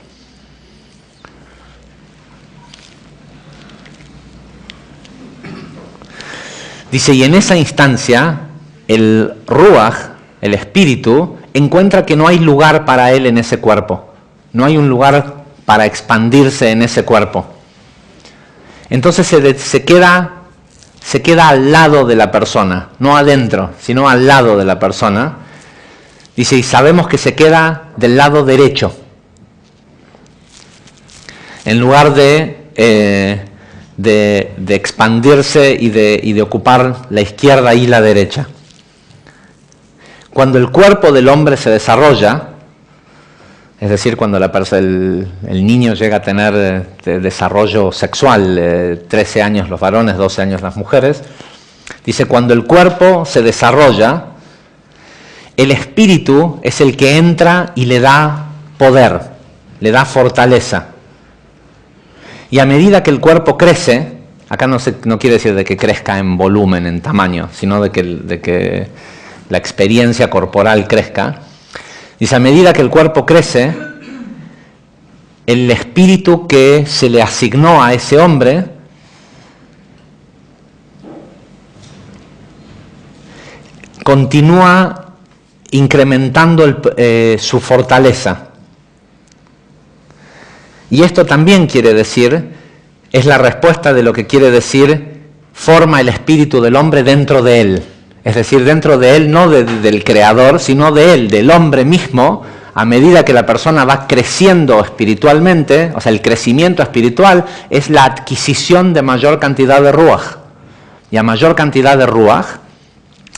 Dice, y en esa instancia, el ruach, el espíritu, encuentra que no hay lugar para él en ese cuerpo. No hay un lugar para expandirse en ese cuerpo. Entonces se queda al lado de la persona, no adentro, sino al lado de la persona. Dice, y sabemos que se queda del lado derecho, en lugar de expandirse y de ocupar la izquierda y la derecha. Cuando el cuerpo del hombre se desarrolla, es decir, cuando el niño llega a tener desarrollo sexual, 13 años los varones, 12 años las mujeres, dice, cuando el cuerpo se desarrolla, el espíritu es el que entra y le da poder, le da fortaleza. Y a medida que el cuerpo crece, acá no quiere decir de que crezca en volumen, en tamaño, sino de que la experiencia corporal crezca. Dice, a medida que el cuerpo crece, el espíritu que se le asignó a ese hombre continúa incrementando su fortaleza. Y esto también quiere decir, es la respuesta de lo que quiere decir, forma el espíritu del hombre dentro de él. Es decir, dentro de él, no del creador, sino de él, del hombre mismo, a medida que la persona va creciendo espiritualmente, o sea, el crecimiento espiritual es la adquisición de mayor cantidad de ruach. Y a mayor cantidad de ruach,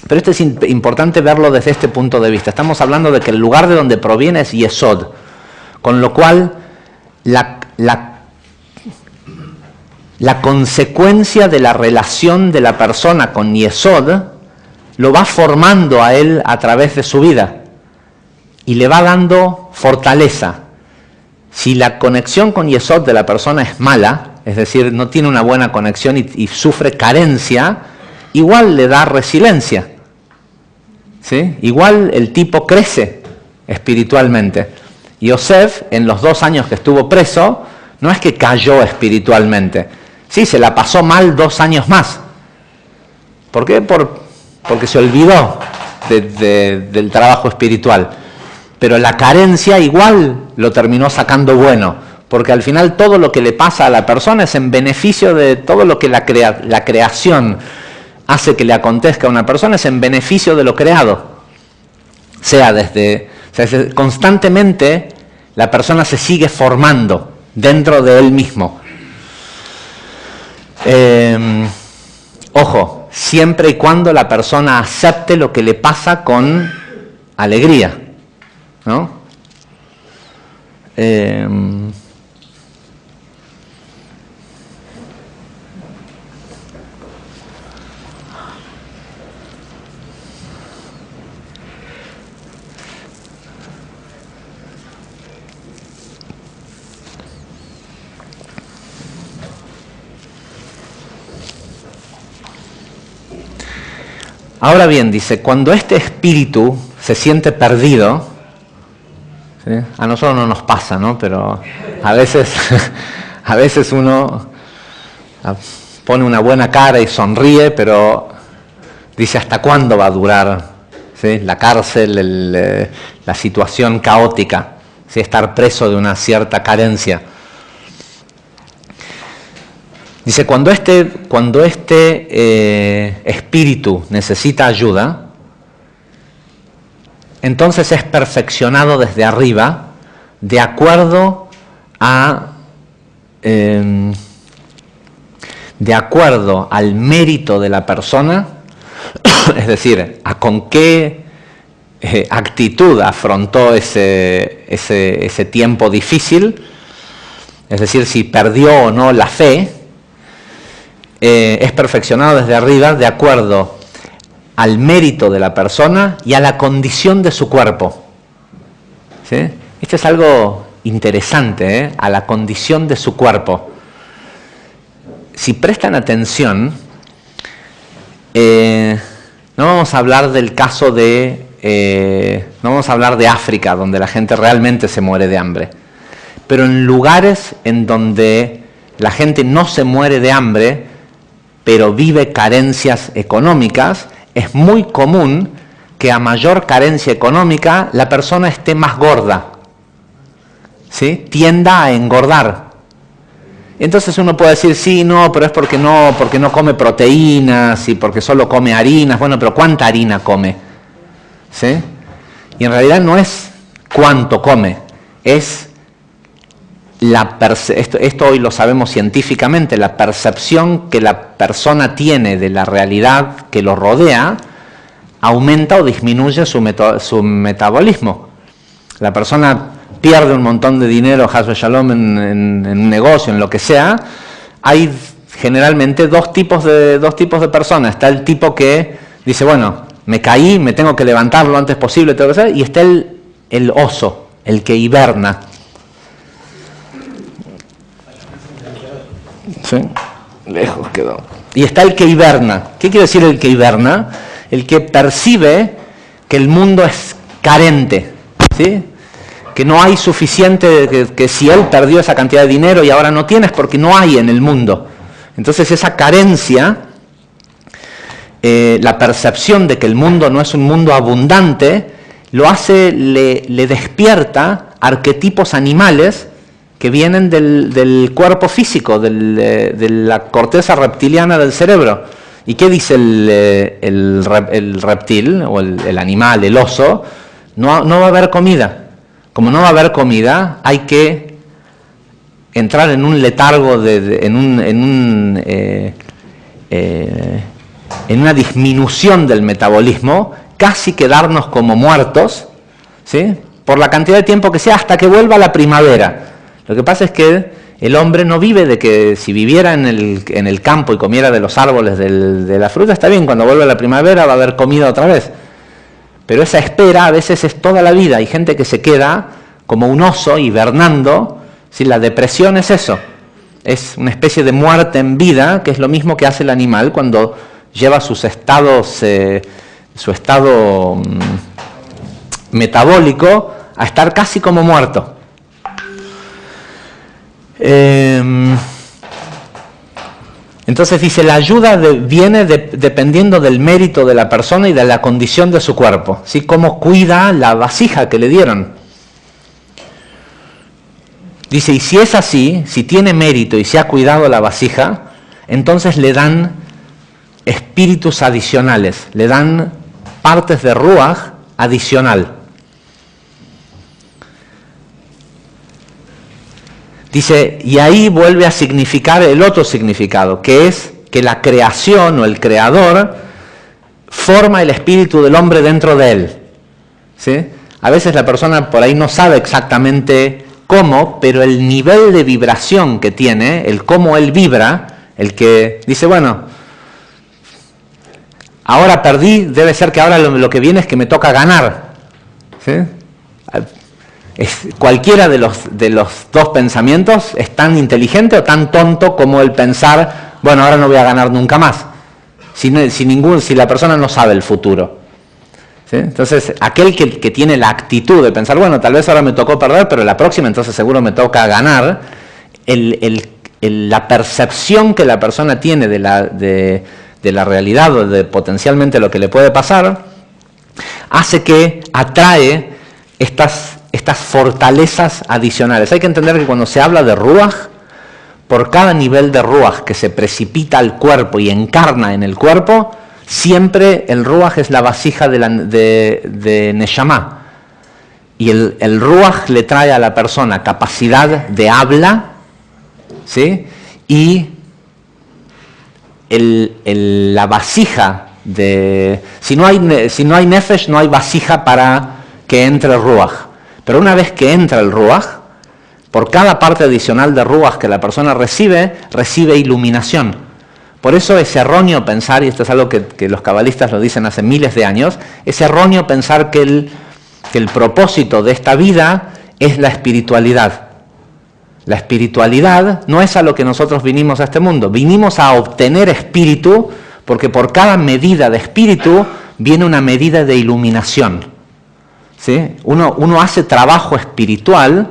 pero esto es importante verlo desde este punto de vista. Estamos hablando de que el lugar de donde proviene es Yesod, con lo cual la consecuencia de la relación de la persona con Yesod lo va formando a él a través de su vida y le va dando fortaleza. Si la conexión con Yesod de la persona es mala, es decir, no tiene una buena conexión y sufre carencia, igual le da resiliencia. ¿Sí? Igual el tipo crece espiritualmente. Yosef, en los 2 años que estuvo preso, no es que cayó espiritualmente. Sí, se la pasó mal 2 años más. ¿Por qué? Porque se olvidó del trabajo espiritual. Pero la carencia igual lo terminó sacando bueno, porque al final todo lo que le pasa a la persona es en beneficio de todo lo que la creación hace que le acontezca a una persona, es en beneficio de lo creado. Constantemente la persona se sigue formando dentro de él mismo. Ojo, siempre y cuando la persona acepte lo que le pasa con alegría, ¿no? Ahora bien, dice, cuando este espíritu se siente perdido, ¿sí? A nosotros no nos pasa, ¿no? Pero a veces uno pone una buena cara y sonríe, pero dice, ¿hasta cuándo va a durar, ¿sí? La cárcel, la situación caótica, ¿sí? Estar preso de una cierta carencia? Dice, cuando este espíritu necesita ayuda, entonces es perfeccionado desde arriba de acuerdo al mérito de la persona, es decir, a con qué actitud afrontó ese tiempo difícil, es decir, si perdió o no la fe. Es perfeccionado desde arriba de acuerdo al mérito de la persona y a la condición de su cuerpo. ¿Sí? Esto es algo interesante, ¿eh? A la condición de su cuerpo. Si prestan atención, no vamos a hablar del caso no vamos a hablar de África, donde la gente realmente se muere de hambre. Pero en lugares en donde la gente no se muere de hambre, pero vive carencias económicas, es muy común que a mayor carencia económica la persona esté más gorda, ¿sí? Tienda a engordar. Entonces uno puede decir, sí, no, pero es porque no come proteínas y porque solo come harinas. Bueno, pero ¿cuánta harina come? ¿Sí? Y en realidad no es cuánto come, es esto hoy lo sabemos científicamente, la percepción que la persona tiene de la realidad que lo rodea aumenta o disminuye su metabolismo. La persona pierde un montón de dinero, Hasbe Shalom, en un negocio, en lo que sea. Hay generalmente dos tipos de personas. Está el tipo que dice, bueno, me caí, me tengo que levantar lo antes posible, y está el oso, el que hiberna. ¿Sí? Lejos quedó. Y está el que hiberna. ¿Qué quiere decir el que hiberna? El que percibe que el mundo es carente, ¿sí? Que no hay suficiente, que si él perdió esa cantidad de dinero y ahora no tiene, es porque no hay en el mundo. Entonces esa carencia, la percepción de que el mundo no es un mundo abundante, le despierta arquetipos animales que vienen del cuerpo físico, de la corteza reptiliana del cerebro. ¿Y qué dice el reptil, o el animal, el oso? No va a haber comida. Como no va a haber comida, hay que entrar en un letargo, en una disminución del metabolismo, casi quedarnos como muertos, ¿sí? Por la cantidad de tiempo que sea, hasta que vuelva la primavera. Lo que pasa es que el hombre no vive de que si viviera en el campo y comiera de los árboles de la fruta, está bien, cuando vuelva la primavera va a haber comida otra vez. Pero esa espera a veces es toda la vida. Hay gente que se queda como un oso hibernando. ¿Sí? La depresión es eso. Es una especie de muerte en vida, que es lo mismo que hace el animal cuando lleva su estado metabólico a estar casi como muerto. Entonces dice, la ayuda viene dependiendo del mérito de la persona y de la condición de su cuerpo, ¿sí? Cómo cuida la vasija que le dieron. Dice, y si es así, si tiene mérito y se ha cuidado la vasija, entonces le dan espíritus adicionales, le dan partes de Ruach adicional. Dice, y ahí vuelve a significar el otro significado, que es que la creación o el creador forma el espíritu del hombre dentro de él. ¿Sí? A veces la persona por ahí no sabe exactamente cómo, pero el nivel de vibración que tiene, el cómo él vibra, el que dice, bueno, ahora perdí, debe ser que ahora lo que viene es que me toca ganar. ¿Sí? Cualquiera de los dos pensamientos es tan inteligente o tan tonto como el pensar, bueno, ahora no voy a ganar nunca más, si la persona no sabe el futuro. ¿Sí? Entonces, aquel que tiene la actitud de pensar, bueno, tal vez ahora me tocó perder, pero la próxima entonces seguro me toca ganar, la percepción que la persona tiene de la realidad o de potencialmente lo que le puede pasar, hace que atrae estas fortalezas adicionales. Hay que entender que cuando se habla de Ruach, por cada nivel de Ruach que se precipita al cuerpo y encarna en el cuerpo, siempre el Ruach es la vasija de Neshama. Y el Ruach le trae a la persona capacidad de habla, ¿sí? Y la vasija de... Si no hay Nefesh, no hay vasija para que entre el Ruach. Pero una vez que entra el Ruach, por cada parte adicional de Ruach que la persona recibe iluminación. Por eso es erróneo pensar, y esto es algo que los cabalistas lo dicen hace miles de años, es erróneo pensar que el propósito de esta vida es la espiritualidad. La espiritualidad no es a lo que nosotros vinimos a este mundo. Vinimos a obtener espíritu, porque por cada medida de espíritu viene una medida de iluminación. ¿Sí? Uno hace trabajo espiritual,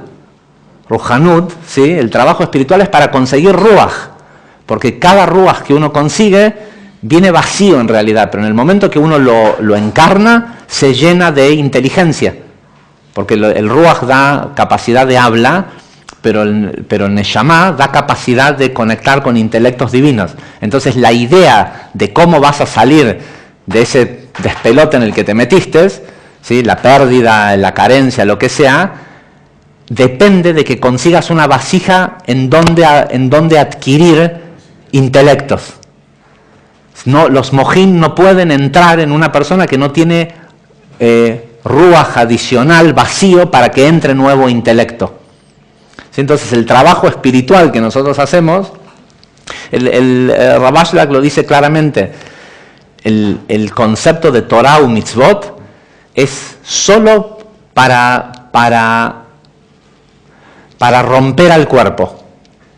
Ruhanut, ¿sí? El trabajo espiritual es para conseguir Ruach, porque cada Ruach que uno consigue viene vacío en realidad, pero en el momento que uno lo encarna, se llena de inteligencia, porque el Ruach da capacidad de habla, pero el Neshama da capacidad de conectar con intelectos divinos. Entonces la idea de cómo vas a salir de ese despelote en el que te metiste, ¿sí? La pérdida, la carencia, lo que sea, depende de que consigas una vasija en donde adquirir intelectos. No, los mojín no pueden entrar en una persona que no tiene ruaj adicional vacío para que entre nuevo intelecto. ¿Sí? Entonces el trabajo espiritual que nosotros hacemos, el Rabashlag lo dice claramente, el concepto de Torah u mitzvot es solo para romper al cuerpo.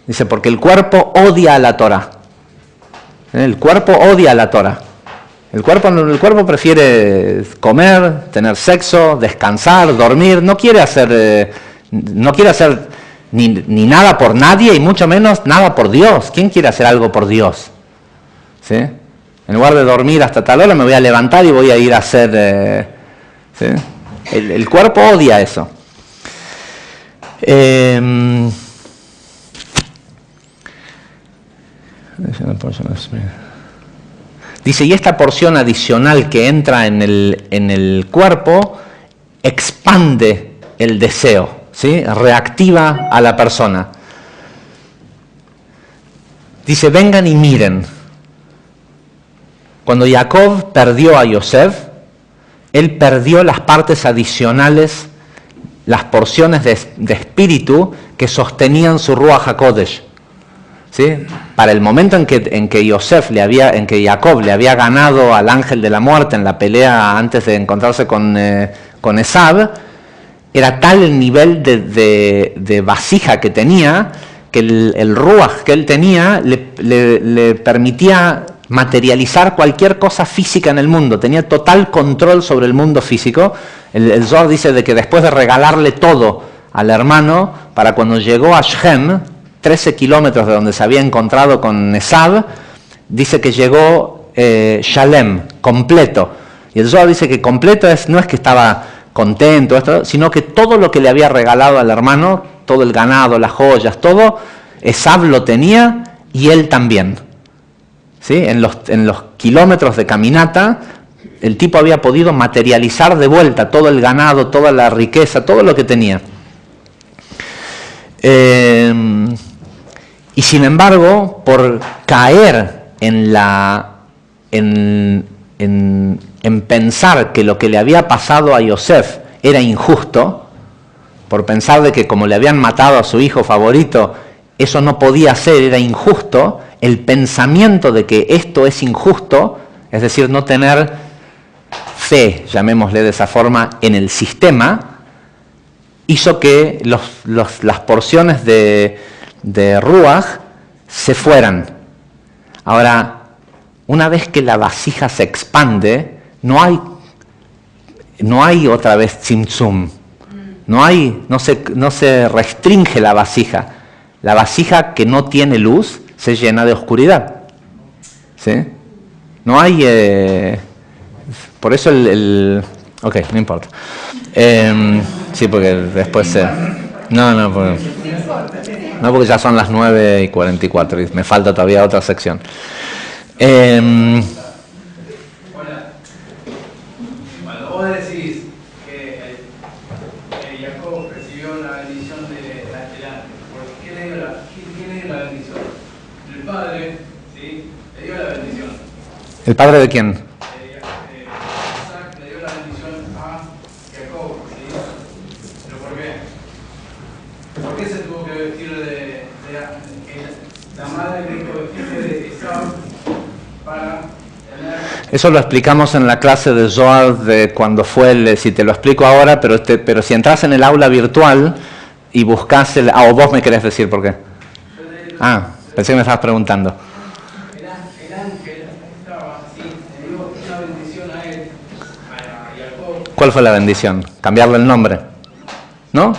Dice, porque el cuerpo odia a la Torah. El cuerpo odia a la Torah. El cuerpo prefiere comer, tener sexo, descansar, dormir. No quiere hacer ni nada por nadie y mucho menos nada por Dios. ¿Quién quiere hacer algo por Dios? ¿Sí? En lugar de dormir hasta tal hora me voy a levantar y voy a ir a hacer... ¿sí? El cuerpo odia eso. Dice, y esta porción adicional que entra en el cuerpo expande el deseo, ¿sí? Reactiva a la persona. Dice, vengan y miren. Cuando Jacob perdió a Yosef, él perdió las partes adicionales, las porciones de espíritu que sostenían su Ruach HaKodesh. ¿Sí? Para el momento en que Jacob le había ganado al ángel de la muerte en la pelea antes de encontrarse con Esab, era tal el nivel de vasija que tenía, que el Ruach que él tenía le permitía materializar cualquier cosa física en el mundo, tenía total control sobre el mundo físico. El Zohar dice de que después de regalarle todo al hermano, para cuando llegó a Shem, 13 kilómetros de donde se había encontrado con Esab, dice que llegó Shalem, completo. Y el Zohar dice que completo no es que estaba contento, sino que todo lo que le había regalado al hermano, todo el ganado, las joyas, todo, Esab lo tenía y él también. ¿Sí? En los kilómetros de caminata, el tipo había podido materializar de vuelta todo el ganado, toda la riqueza, todo lo que tenía. Y sin embargo, por caer en pensar que lo que le había pasado a Yosef era injusto, por pensar de que como le habían matado a su hijo favorito, eso no podía ser, era injusto, el pensamiento de que esto es injusto, es decir, no tener fe, llamémosle de esa forma, en el sistema, hizo que las porciones de Ruach se fueran. Ahora, una vez que la vasija se expande, no hay otra vez tzimtzum. No se restringe la vasija. La vasija que no tiene luz se llena de oscuridad. ¿Sí? No hay... por eso ok, no importa. Sí, porque después... No, porque ya son las 9:44 y me falta todavía otra sección. Hola. Cuando vos decís que Jacob recibió la bendición del ángel, ¿quién le dio la bendición? El padre, ¿sí? Le dio la bendición. ¿El padre de quién? Isaac le dio la bendición a Jacob, ¿sí? ¿Pero por qué? ¿Por qué se tuvo que vestir la madre le dijo vestirse de Esaú para tener... Eso lo explicamos en la clase de Zohar de cuando fue, si te lo explico ahora, pero si entras en el aula virtual y buscas o vos me querés decir por qué. Pensé que me estabas preguntando. El ángel estaba así, le dio una bendición a él, a Jacob. ¿Cuál fue la bendición? ¿Cambiarle el nombre? ¿No?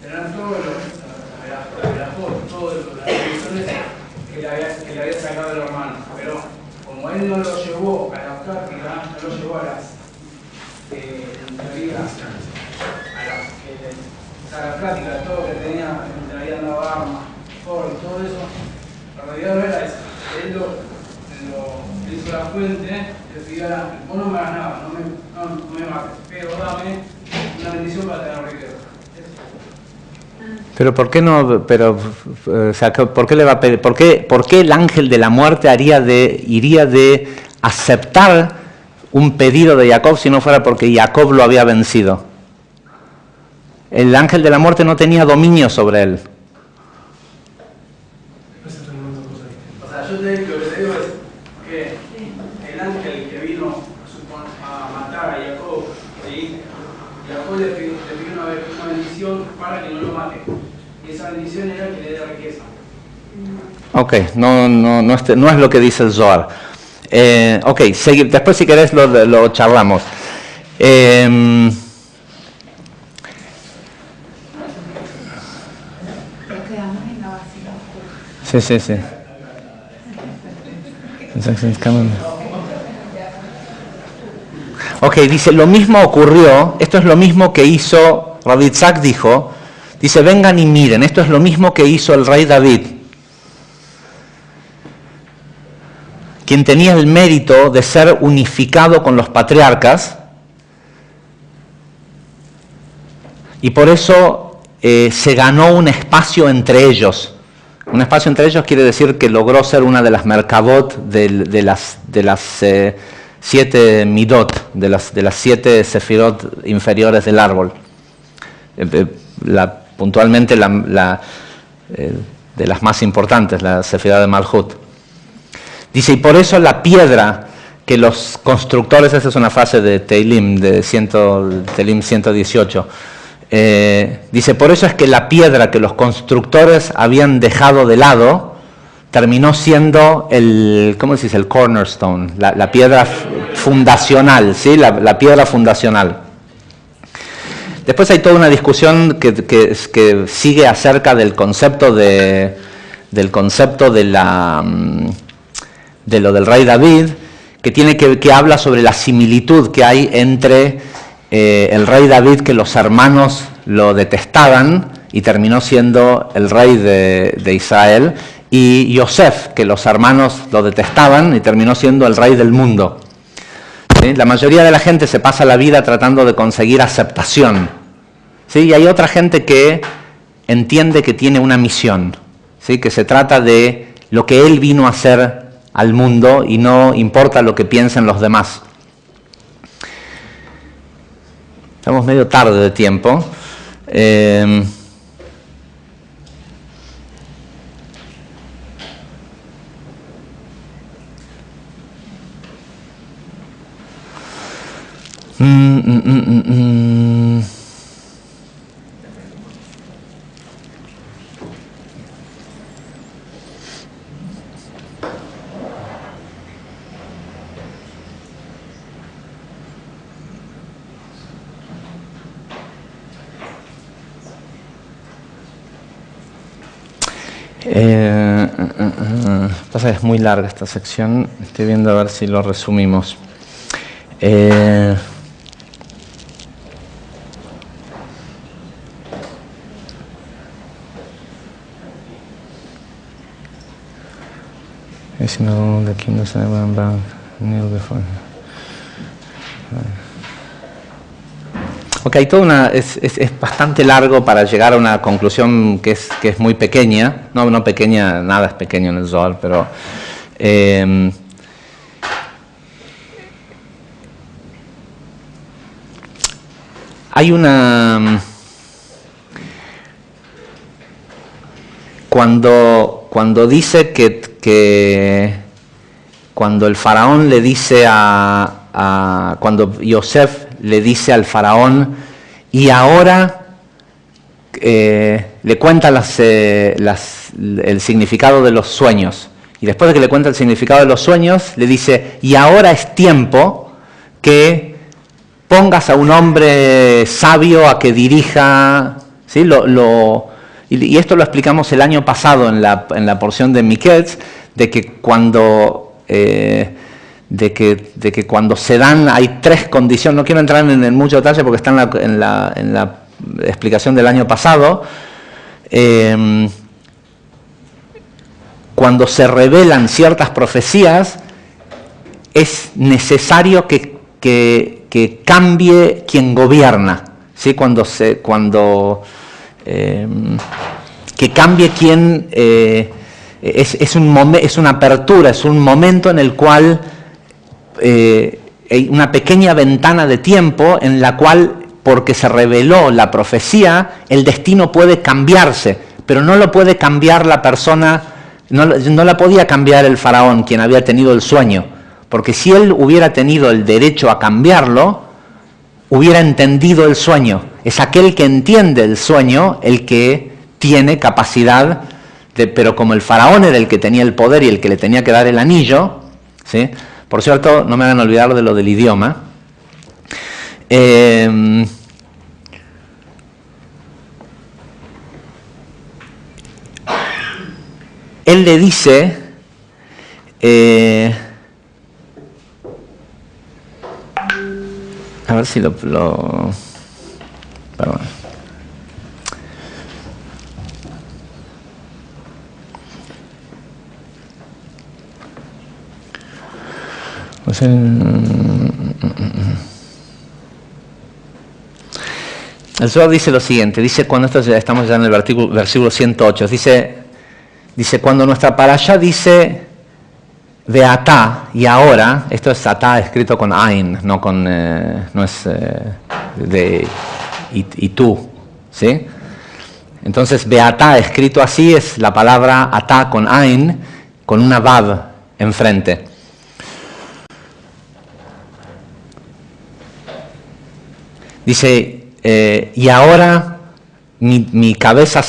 Tener todas las bendiciones que le había sacado el hermano. Pero como él no lo llevó a la práctica, no lo llevó a las práctica, todo lo que tenía, le habían dado armas, todo eso, la realidad no era eso. Él lo hizo la fuente, le pidió al ángel, vos no me hagas nada, no me mates, pero dame una bendición para tener riqueza. Pero ¿por qué no? O sea, ¿por qué le va a pedir? ¿Por qué el ángel de la muerte iría de aceptar un pedido de Jacob si no fuera porque Jacob lo había vencido? El ángel de la muerte no tenía dominio sobre él. O sea, yo lo que te digo es que el ángel que vino a matar a Jacob, ¿sí? Jacob le pidió una bendición para que no lo mate. Y esa bendición era que le dé riqueza. Ok, no es lo que dice el Zohar. Ok, después si querés lo charlamos. Sí. Ok, dice, lo mismo ocurrió, esto es lo mismo que hizo, Rabbi Itzhak dijo, dice, vengan y miren, esto es lo mismo que hizo el rey David, quien tenía el mérito de ser unificado con los patriarcas, y por eso se ganó un espacio entre ellos. Un espacio entre ellos quiere decir que logró ser una de las merkabot de las 7 midot, de las 7 sefirot inferiores del árbol. Puntualmente de las más importantes, la sefirá de Malhut. Dice, y por eso la piedra que los constructores, esa es una frase de Teilim, Teilim 118, dice, por eso es que la piedra que los constructores habían dejado de lado terminó siendo el cornerstone, la piedra fundacional, ¿sí? la piedra fundacional. Después hay toda una discusión que sigue acerca del concepto de lo del rey David, que habla sobre la similitud que hay entre el rey David, que los hermanos lo detestaban y terminó siendo el rey de Israel, y Yosef, que los hermanos lo detestaban y terminó siendo el rey del mundo. ¿Sí? La mayoría de la gente se pasa la vida tratando de conseguir aceptación, ¿sí? Y hay otra gente que entiende que tiene una misión, ¿sí? Que se trata de lo que Él vino a hacer al mundo y no importa lo que piensen los demás. Estamos medio tarde de tiempo. Pasa que es muy larga esta sección, estoy viendo a ver si lo resumimos. Ok, es bastante largo para llegar a una conclusión que es muy pequeña. No pequeña, nada es pequeño en el Zohar, pero hay una... Cuando dice que cuando el faraón le dice cuando Yosef le dice al faraón, y ahora le cuenta el significado de los sueños. Y después de que le cuenta el significado de los sueños, le dice, y ahora es tiempo que pongas a un hombre sabio a que dirija, ¿sí? Y esto lo explicamos el año pasado en la porción de Miketz, de que cuando se dan, hay tres condiciones. No quiero entrar en mucho detalle porque está en la explicación del año pasado. Cuando se revelan ciertas profecías, es necesario que cambie quien gobierna, ¿sí? Que cambie quien... es una apertura, es un momento en el cual hay una pequeña ventana de tiempo en la cual, porque se reveló la profecía, el destino puede cambiarse, pero no lo puede cambiar la persona, no la podía cambiar el faraón, quien había tenido el sueño, porque si él hubiera tenido el derecho a cambiarlo, hubiera entendido el sueño. Es aquel que entiende el sueño el que tiene capacidad pero como el faraón era el que tenía el poder y el que le tenía que dar el anillo, ¿sí? Por cierto, no me hagan olvidar de lo del idioma. Él le dice, a ver si perdón. El Zohar dice lo siguiente, dice cuando estamos ya en el versículo 108, dice cuando nuestra parashá dice Veatá y ahora, esto es atá escrito con ain, no es de y tú, ¿sí? Entonces Veatá escrito así es la palabra atá con ain, con una vav enfrente. Dice, y ahora mi cabeza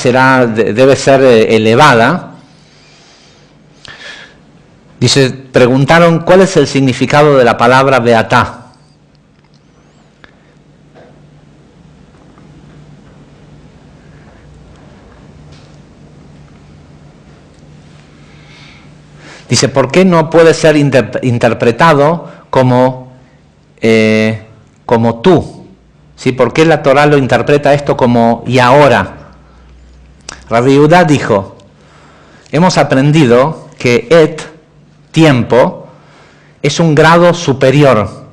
debe ser elevada. Dice, preguntaron cuál es el significado de la palabra Beatá. Dice, ¿por qué no puede ser interpretado como tú? ¿Sí? ¿Por qué la Torá lo interpreta esto como y ahora? Rabbi Yehuda dijo, hemos aprendido que tiempo, es un grado superior.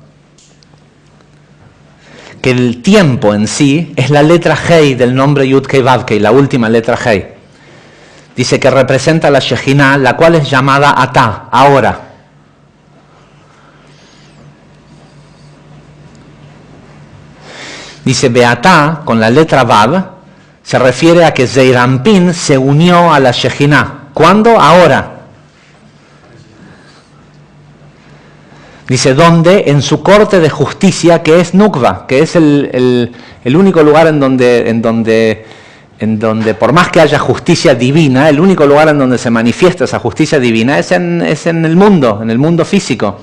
Que el tiempo en sí es la letra Hei del nombre Yud Kei Vav Kei, la última letra Hei. dice que representa la Shejinah, la cual es llamada Atá, ahora. Dice Beatá, con la letra Vav, se refiere a que Zeir Anpin se unió a la Shejinah. ¿Cuándo? Ahora. Dice, ¿dónde? En su corte de justicia, que es Nukva, que es el único lugar en donde, por más que haya justicia divina, el único lugar en donde se manifiesta esa justicia divina es en el mundo físico.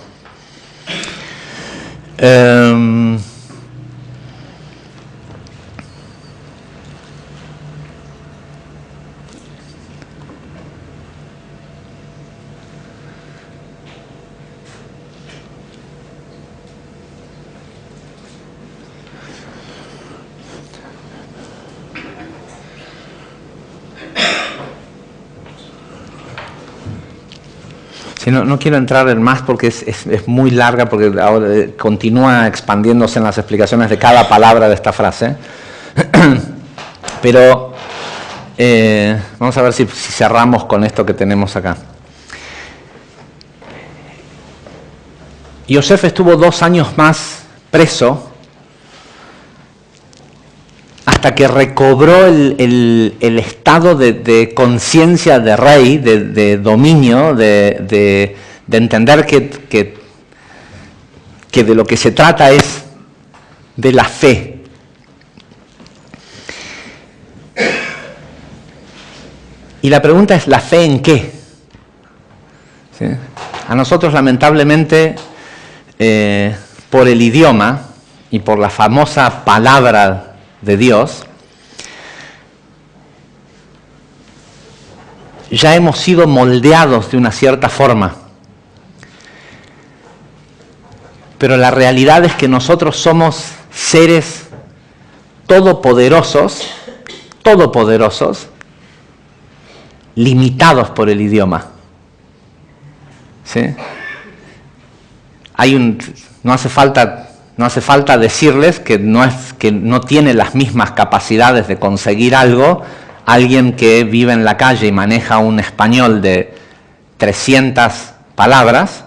Si no quiero entrar en más porque es muy larga, porque ahora continúa expandiéndose en las explicaciones de cada palabra de esta frase. Pero vamos a ver si cerramos con esto que tenemos acá. Yosef estuvo 2 años más preso hasta que recobró el estado de conciencia de rey, de dominio, de entender que de lo que se trata es de la fe. Y la pregunta es, ¿la fe en qué? ¿Sí? A nosotros, lamentablemente, por el idioma y por la famosa palabra de Dios, ya hemos sido moldeados de una cierta forma. Pero la realidad es que nosotros somos seres todopoderosos, limitados por el idioma. ¿Sí? No hace falta decirles que no tiene las mismas capacidades de conseguir algo alguien que vive en la calle y maneja un español de 300 palabras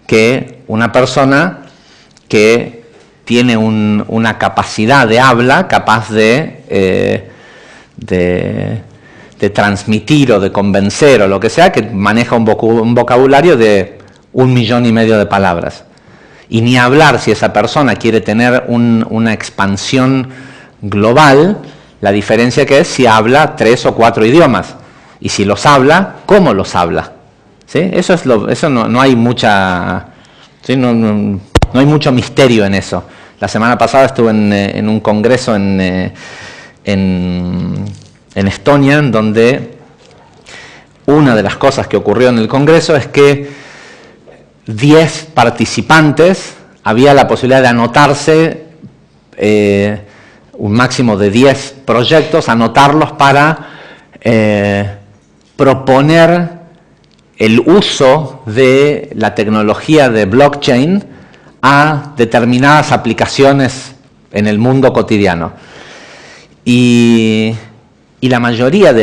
que una persona que tiene una capacidad de habla capaz de transmitir o de convencer o lo que sea, que maneja un vocabulario de 1,5 millones de palabras. Y ni hablar si esa persona quiere tener una expansión global, la diferencia que es si habla 3 o 4 idiomas. Y si los habla, ¿cómo los habla? ¿Sí? Eso no hay mucha... ¿sí? No hay mucho misterio en eso. La semana pasada estuve en un congreso en Estonia, en donde una de las cosas que ocurrió en el congreso es que 10 participantes, había la posibilidad de anotarse un máximo de 10 proyectos, anotarlos para proponer el uso de la tecnología de blockchain a determinadas aplicaciones en el mundo cotidiano. Y la mayoría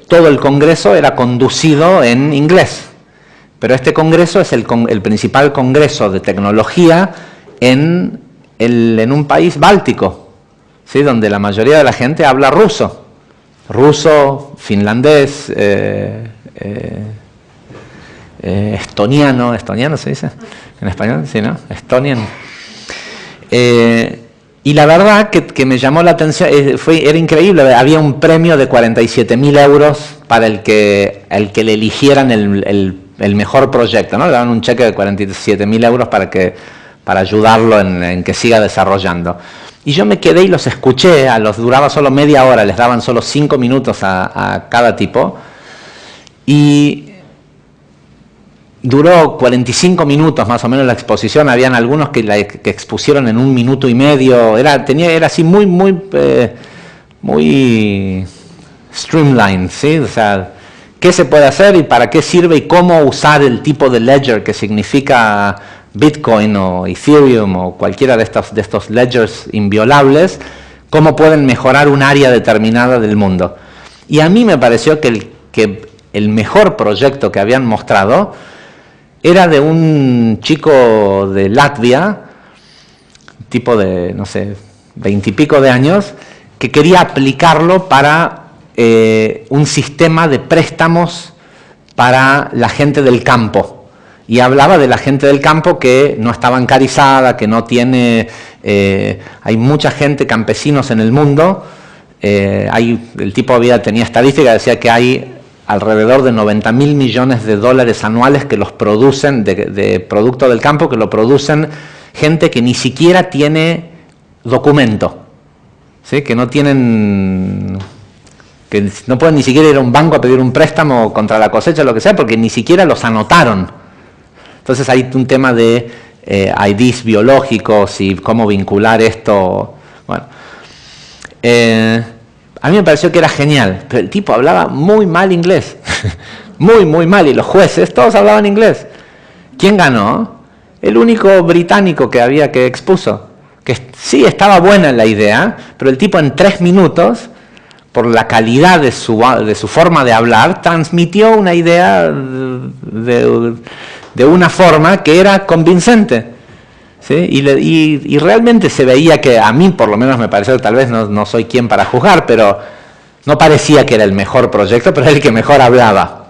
todo el congreso era conducido en inglés. Pero este congreso es el principal congreso de tecnología en un país báltico, ¿sí? Donde la mayoría de la gente habla ruso, finlandés, estoniano se dice en español, ¿sí, no? Estonian. Y la verdad que me llamó la atención, era increíble, había un premio de 47.000 euros para el que le eligieran el mejor proyecto, ¿no? Le daban un cheque de 47.000 euros para ayudarlo en que siga desarrollando. Y yo me quedé y los escuché, duraba solo media hora, les daban solo 5 minutos a cada tipo, y duró 45 minutos más o menos la exposición. Habían algunos que expusieron en 1,5 minutos, era así muy streamlined, ¿sí? O sea, qué se puede hacer y para qué sirve y cómo usar el tipo de ledger que significa Bitcoin o Ethereum o cualquiera de estos ledgers inviolables, cómo pueden mejorar un área determinada del mundo. Y a mí me pareció que que el mejor proyecto que habían mostrado era de un chico de Latvia, tipo de, no sé, 20 y pico de años, que quería aplicarlo para un sistema de préstamos para la gente del campo. Y hablaba de la gente del campo que no está bancarizada, que no tiene... hay mucha gente, campesinos en el mundo. El tipo tenía estadística, decía que hay alrededor de 90.000 millones de dólares anuales que los producen, de producto del campo, que lo producen gente que ni siquiera tiene documento, ¿sí? Que no tienen... que no pueden ni siquiera ir a un banco a pedir un préstamo contra la cosecha o lo que sea, porque ni siquiera los anotaron. Entonces hay un tema de IDs biológicos y cómo vincular esto. Bueno, a mí me pareció que era genial, pero el tipo hablaba muy mal inglés, muy mal, y los jueces todos hablaban inglés. ¿Quién ganó? El único británico que expuso, que sí estaba buena la idea, pero el tipo en 3 minutos, por la calidad de su forma de hablar, transmitió una idea de una forma que era convincente, ¿sí? Y realmente se veía que, a mí por lo menos me pareció, tal vez no soy quien para juzgar, pero no parecía que era el mejor proyecto, pero era el que mejor hablaba.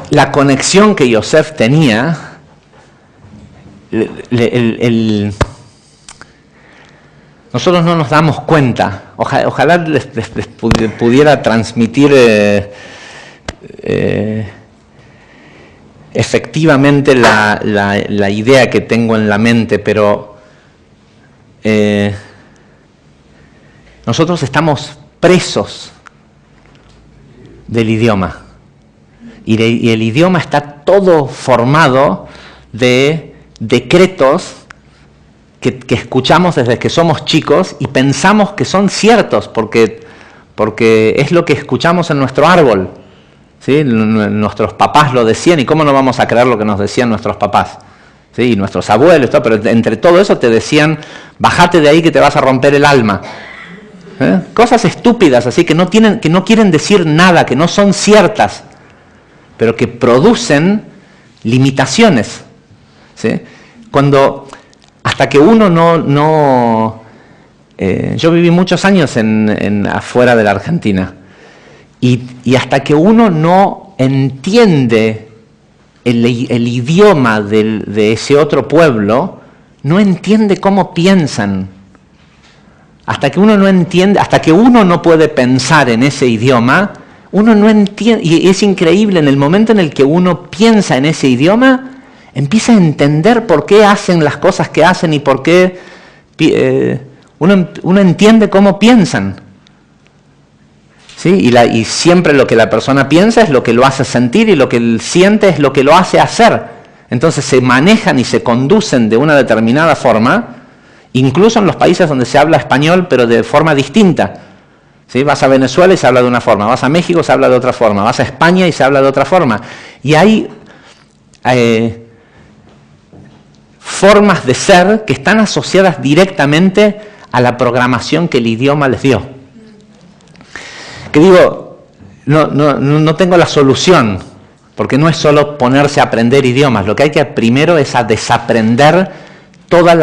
La conexión que Yosef tenía, nosotros no nos damos cuenta. Ojalá les pudiera transmitir efectivamente la idea que tengo en la mente, pero nosotros estamos presos del idioma. Y el idioma está todo formado de decretos que escuchamos desde que somos chicos y pensamos que son ciertos porque es lo que escuchamos en nuestro árbol, ¿sí? Nuestros papás lo decían, y cómo no vamos a creer lo que nos decían nuestros papás, ¿sí? Y nuestros abuelos, pero entre todo eso te decían: bájate de ahí que te vas a romper el alma. Cosas estúpidas así que no quieren decir nada, que no son ciertas, pero que producen limitaciones, ¿sí? Hasta que uno yo viví muchos años afuera de la Argentina, y hasta que uno no entiende el idioma de ese otro pueblo, no entiende cómo piensan. Hasta que uno no entiende, hasta que uno no puede pensar en ese idioma, uno no entiende. Y es increíble, en el momento en el que uno piensa en ese idioma, empieza a entender por qué hacen las cosas que hacen y por qué uno entiende cómo piensan, ¿sí? Y siempre lo que la persona piensa es lo que lo hace sentir, y lo que él siente es lo que lo hace hacer. Entonces se manejan y se conducen de una determinada forma, incluso en los países donde se habla español, pero de forma distinta, ¿sí? Vas a Venezuela y se habla de una forma, vas a México y se habla de otra forma, vas a España y se habla de otra forma. Y hay formas de ser que están asociadas directamente a la programación que el idioma les dio. Que digo, no tengo la solución, porque no es solo ponerse a aprender idiomas. Lo que hay que primero es a desaprender toda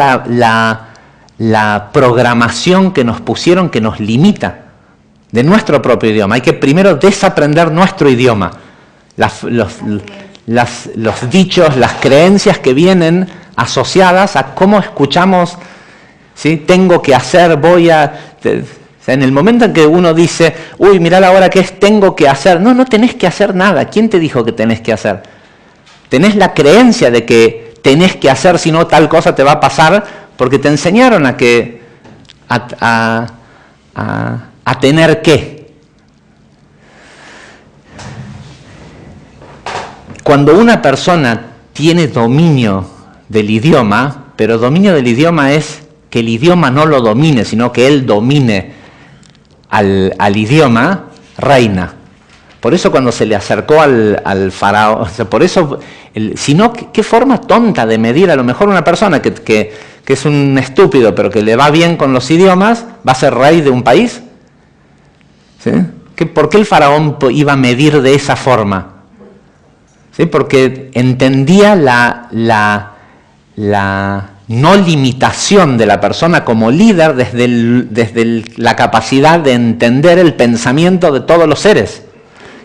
la programación que nos pusieron, que nos limita de nuestro propio idioma. Hay que primero desaprender nuestro idioma, los dichos, las creencias que vienen asociadas a cómo escuchamos, ¿sí? Tengo que hacer, en el momento en que uno dice, uy, mirá la hora que es, tengo que hacer. No tenés que hacer nada. ¿Quién te dijo que tenés que hacer? Tenés la creencia de que tenés que hacer, si no tal cosa te va a pasar, porque te enseñaron a tener que. Cuando una persona tiene dominio del idioma, pero dominio del idioma es que el idioma no lo domine, sino que él domine al idioma, reina. Por eso cuando se le acercó al faraón, o sea, por eso, si no, qué forma tonta de medir. A lo mejor una persona que es un estúpido, pero que le va bien con los idiomas, va a ser rey de un país. ¿Sí? ¿Por qué el faraón iba a medir de esa forma? ¿Sí? Porque entendía la no limitación de la persona como líder desde la capacidad de entender el pensamiento de todos los seres.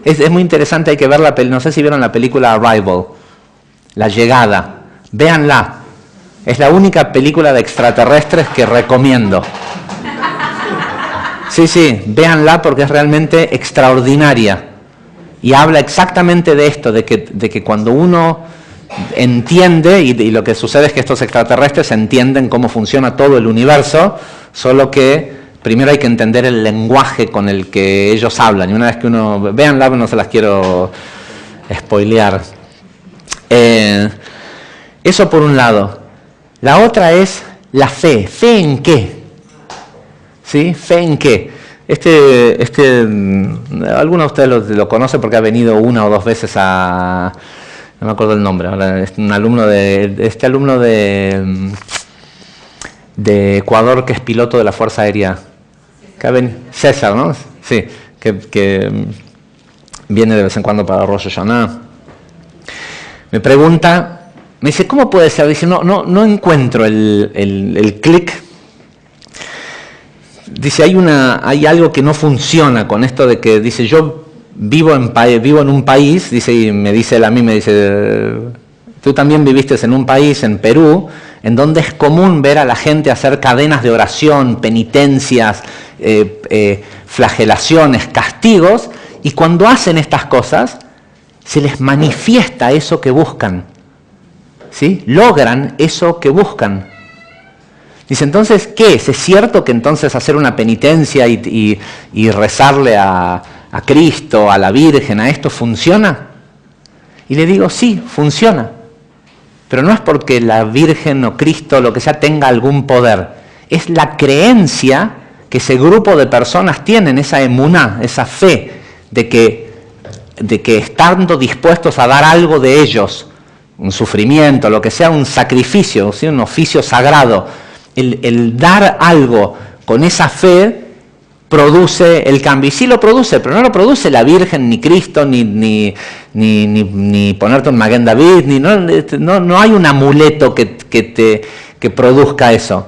Es muy interesante, hay que ver la película, no sé si vieron la película Arrival, La Llegada, véanla, es la única película de extraterrestres que recomiendo. Sí, véanla porque es realmente extraordinaria y habla exactamente de esto, de que cuando uno entiende, y lo que sucede es que estos extraterrestres entienden cómo funciona todo el universo, solo que primero hay que entender el lenguaje con el que ellos hablan, y una vez que uno... Véanla, no se las quiero spoilear. Eso por un lado. La otra es la fe. ¿Fe en qué? ¿Sí? ¿Fe en qué? Alguno de ustedes lo conoce porque ha venido una o dos veces a... No me acuerdo el nombre, ahora es un alumno de Ecuador que es piloto de la Fuerza Aérea. César, ¿no? Sí, que viene de vez en cuando para Rosh Hashanah. Me pregunta, me dice, ¿cómo puede ser? Dice, no encuentro el clic. Dice, hay algo que no funciona con esto de que, dice, yo vivo en un país, dice, y me dice él a mí, me dice, tú también viviste en un país, en Perú, en donde es común ver a la gente hacer cadenas de oración, penitencias, flagelaciones, castigos, y cuando hacen estas cosas, se les manifiesta eso que buscan, ¿sí? Logran eso que buscan. Dice, entonces, ¿qué es? ¿Es cierto que entonces hacer una penitencia y rezarle a Cristo, a la Virgen, a esto funciona? Y le digo, sí, funciona. Pero no es porque la Virgen o Cristo, lo que sea, tenga algún poder. Es la creencia que ese grupo de personas tienen, esa emuná, esa fe de que estando dispuestos a dar algo de ellos, un sufrimiento, lo que sea, un sacrificio, ¿sí? Un oficio sagrado, el dar algo con esa fe produce el cambio. Y sí lo produce, pero no lo produce la Virgen, ni Cristo, ni ponerte un Maguen David, no hay un amuleto que produzca eso.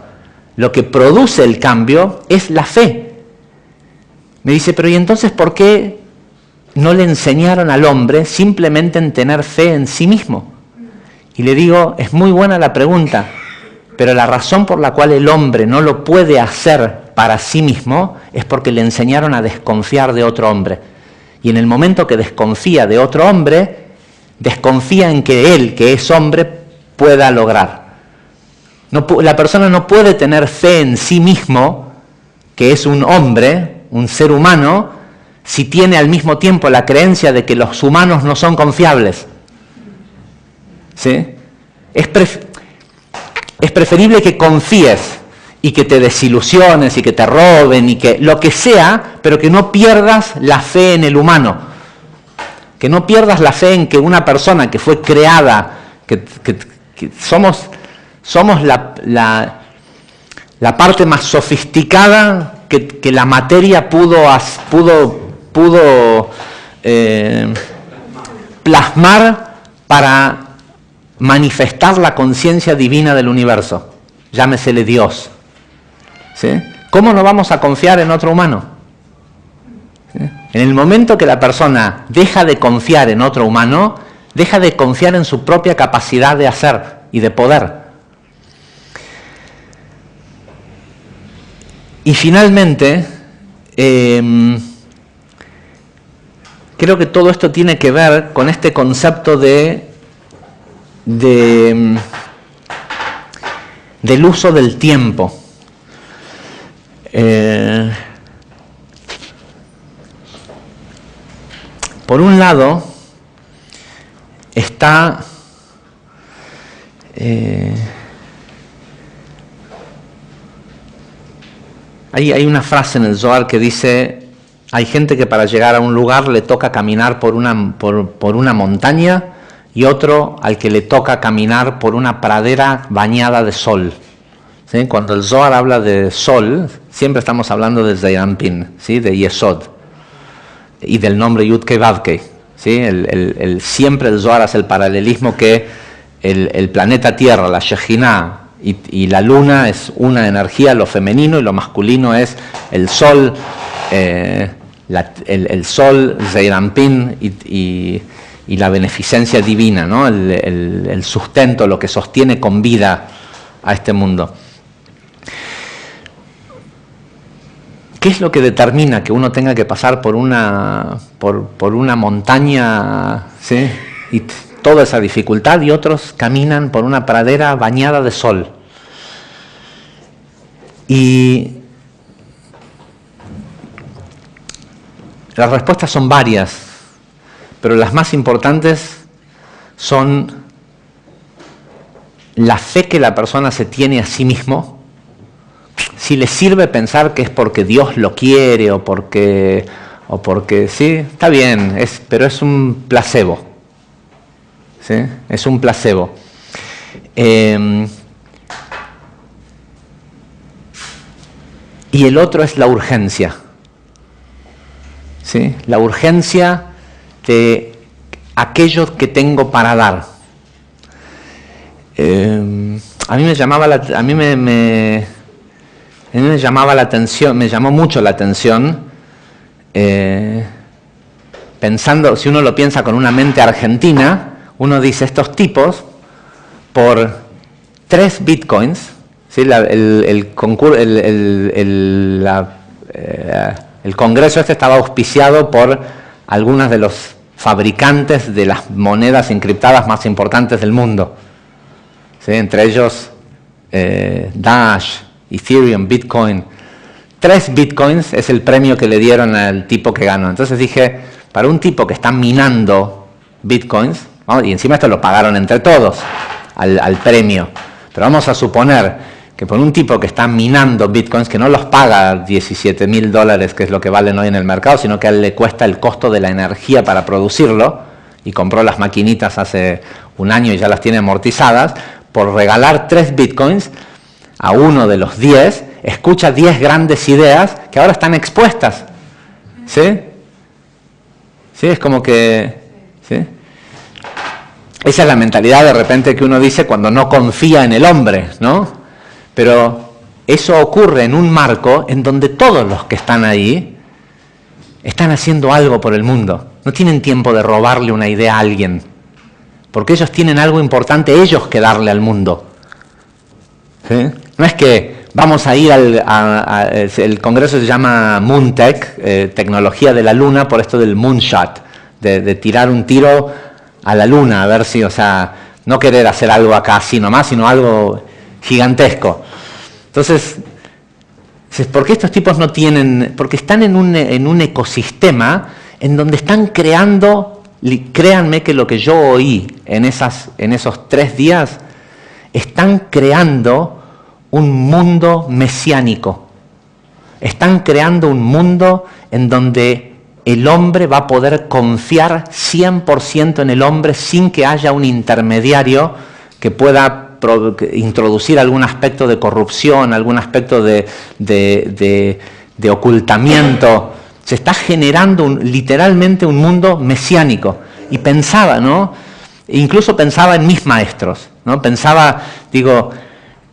Lo que produce el cambio es la fe. Me dice, pero ¿y entonces por qué no le enseñaron al hombre simplemente en tener fe en sí mismo? Y le digo, es muy buena la pregunta, pero la razón por la cual el hombre no lo puede hacer para sí mismo es porque le enseñaron a desconfiar de otro hombre. Y en el momento que desconfía de otro hombre, desconfía en que él, que es hombre, pueda lograr. La persona no puede tener fe en sí mismo, que es un hombre, un ser humano, si tiene al mismo tiempo la creencia de que los humanos no son confiables. ¿Sí? Es preferible que confíes y que te desilusiones y que te roben y que lo que sea, pero que no pierdas la fe en el humano. Que no pierdas la fe en que una persona que fue creada, que somos la parte más sofisticada que la materia pudo plasmar para manifestar la conciencia divina del universo, llámesele Dios. ¿Sí? ¿Cómo no vamos a confiar en otro humano? ¿Sí? En el momento que la persona deja de confiar en otro humano, deja de confiar en su propia capacidad de hacer y de poder. Y finalmente, creo que todo esto tiene que ver con este concepto del uso del tiempo. Por un lado está hay una frase en el Zohar que dice Hay gente que para llegar a un lugar le toca caminar por una montaña, y otro al que le toca caminar por una pradera bañada de sol. ¿Sí? Cuando el Zohar habla de sol, siempre estamos hablando de Zeir Anpin, ¿sí? De Yesod, y del nombre Yud-Kei Vav-Kei. ¿Sí? Siempre el Zohar hace el paralelismo que el planeta Tierra, la Shejinah y la luna es una energía, lo femenino, y lo masculino es el sol, el sol, Zeir Anpin y la beneficencia divina, ¿no? El sustento, lo que sostiene con vida a este mundo. ¿Qué es lo que determina que uno tenga que pasar por una montaña, ¿sí? Y toda esa dificultad, y otros caminan por una pradera bañada de sol? Y las respuestas son varias, pero las más importantes son la fe que la persona se tiene a sí mismo, si le sirve pensar que es porque Dios lo quiere o porque sí, está bien, pero es un placebo, ¿sí? Es un placebo. Y el otro es la urgencia, ¿sí? La urgencia de aquello que tengo para dar. A mí me llamaba la atención, me llamó mucho la atención, pensando, si uno lo piensa con una mente argentina, uno dice, estos tipos, por 3 bitcoins, ¿sí? El congreso este estaba auspiciado por algunos de los fabricantes de las monedas encriptadas más importantes del mundo, ¿sí? Entre ellos Dash, Ethereum, Bitcoin. 3 bitcoins es el premio que le dieron al tipo que ganó. Entonces dije, para un tipo que está minando bitcoins, ¿no? Y encima esto lo pagaron entre todos al premio, pero vamos a suponer que por un tipo que está minando bitcoins, que no los paga $17,000, que es lo que valen hoy en el mercado, sino que a él le cuesta el costo de la energía para producirlo, y compró las maquinitas hace un año y ya las tiene amortizadas, por regalar 3 bitcoins a uno de los 10, escucha 10 grandes ideas que ahora están expuestas. ¿Sí? ¿Sí? Es como que... ¿sí? Esa es la mentalidad de repente que uno dice cuando no confía en el hombre, ¿no? Pero eso ocurre en un marco en donde todos los que están ahí están haciendo algo por el mundo. No tienen tiempo de robarle una idea a alguien, porque ellos tienen algo importante ellos que darle al mundo. ¿Sí? No es que vamos a ir el congreso se llama Moontech, tecnología de la luna, por esto del moonshot, de tirar un tiro a la luna, a ver si, o sea, no querer hacer algo acá así nomás, sino algo gigantesco. Entonces, ¿por qué estos tipos no tienen? Porque están en un ecosistema en donde están creando, créanme que lo que yo oí en esos 3 días, están creando un mundo mesiánico. Están creando un mundo en donde el hombre va a poder confiar 100% en el hombre sin que haya un intermediario que pueda introducir algún aspecto de corrupción, algún aspecto de ocultamiento. Se está generando literalmente un mundo mesiánico. Y pensaba, ¿no? Incluso pensaba en mis maestros, ¿no? Pensaba, digo,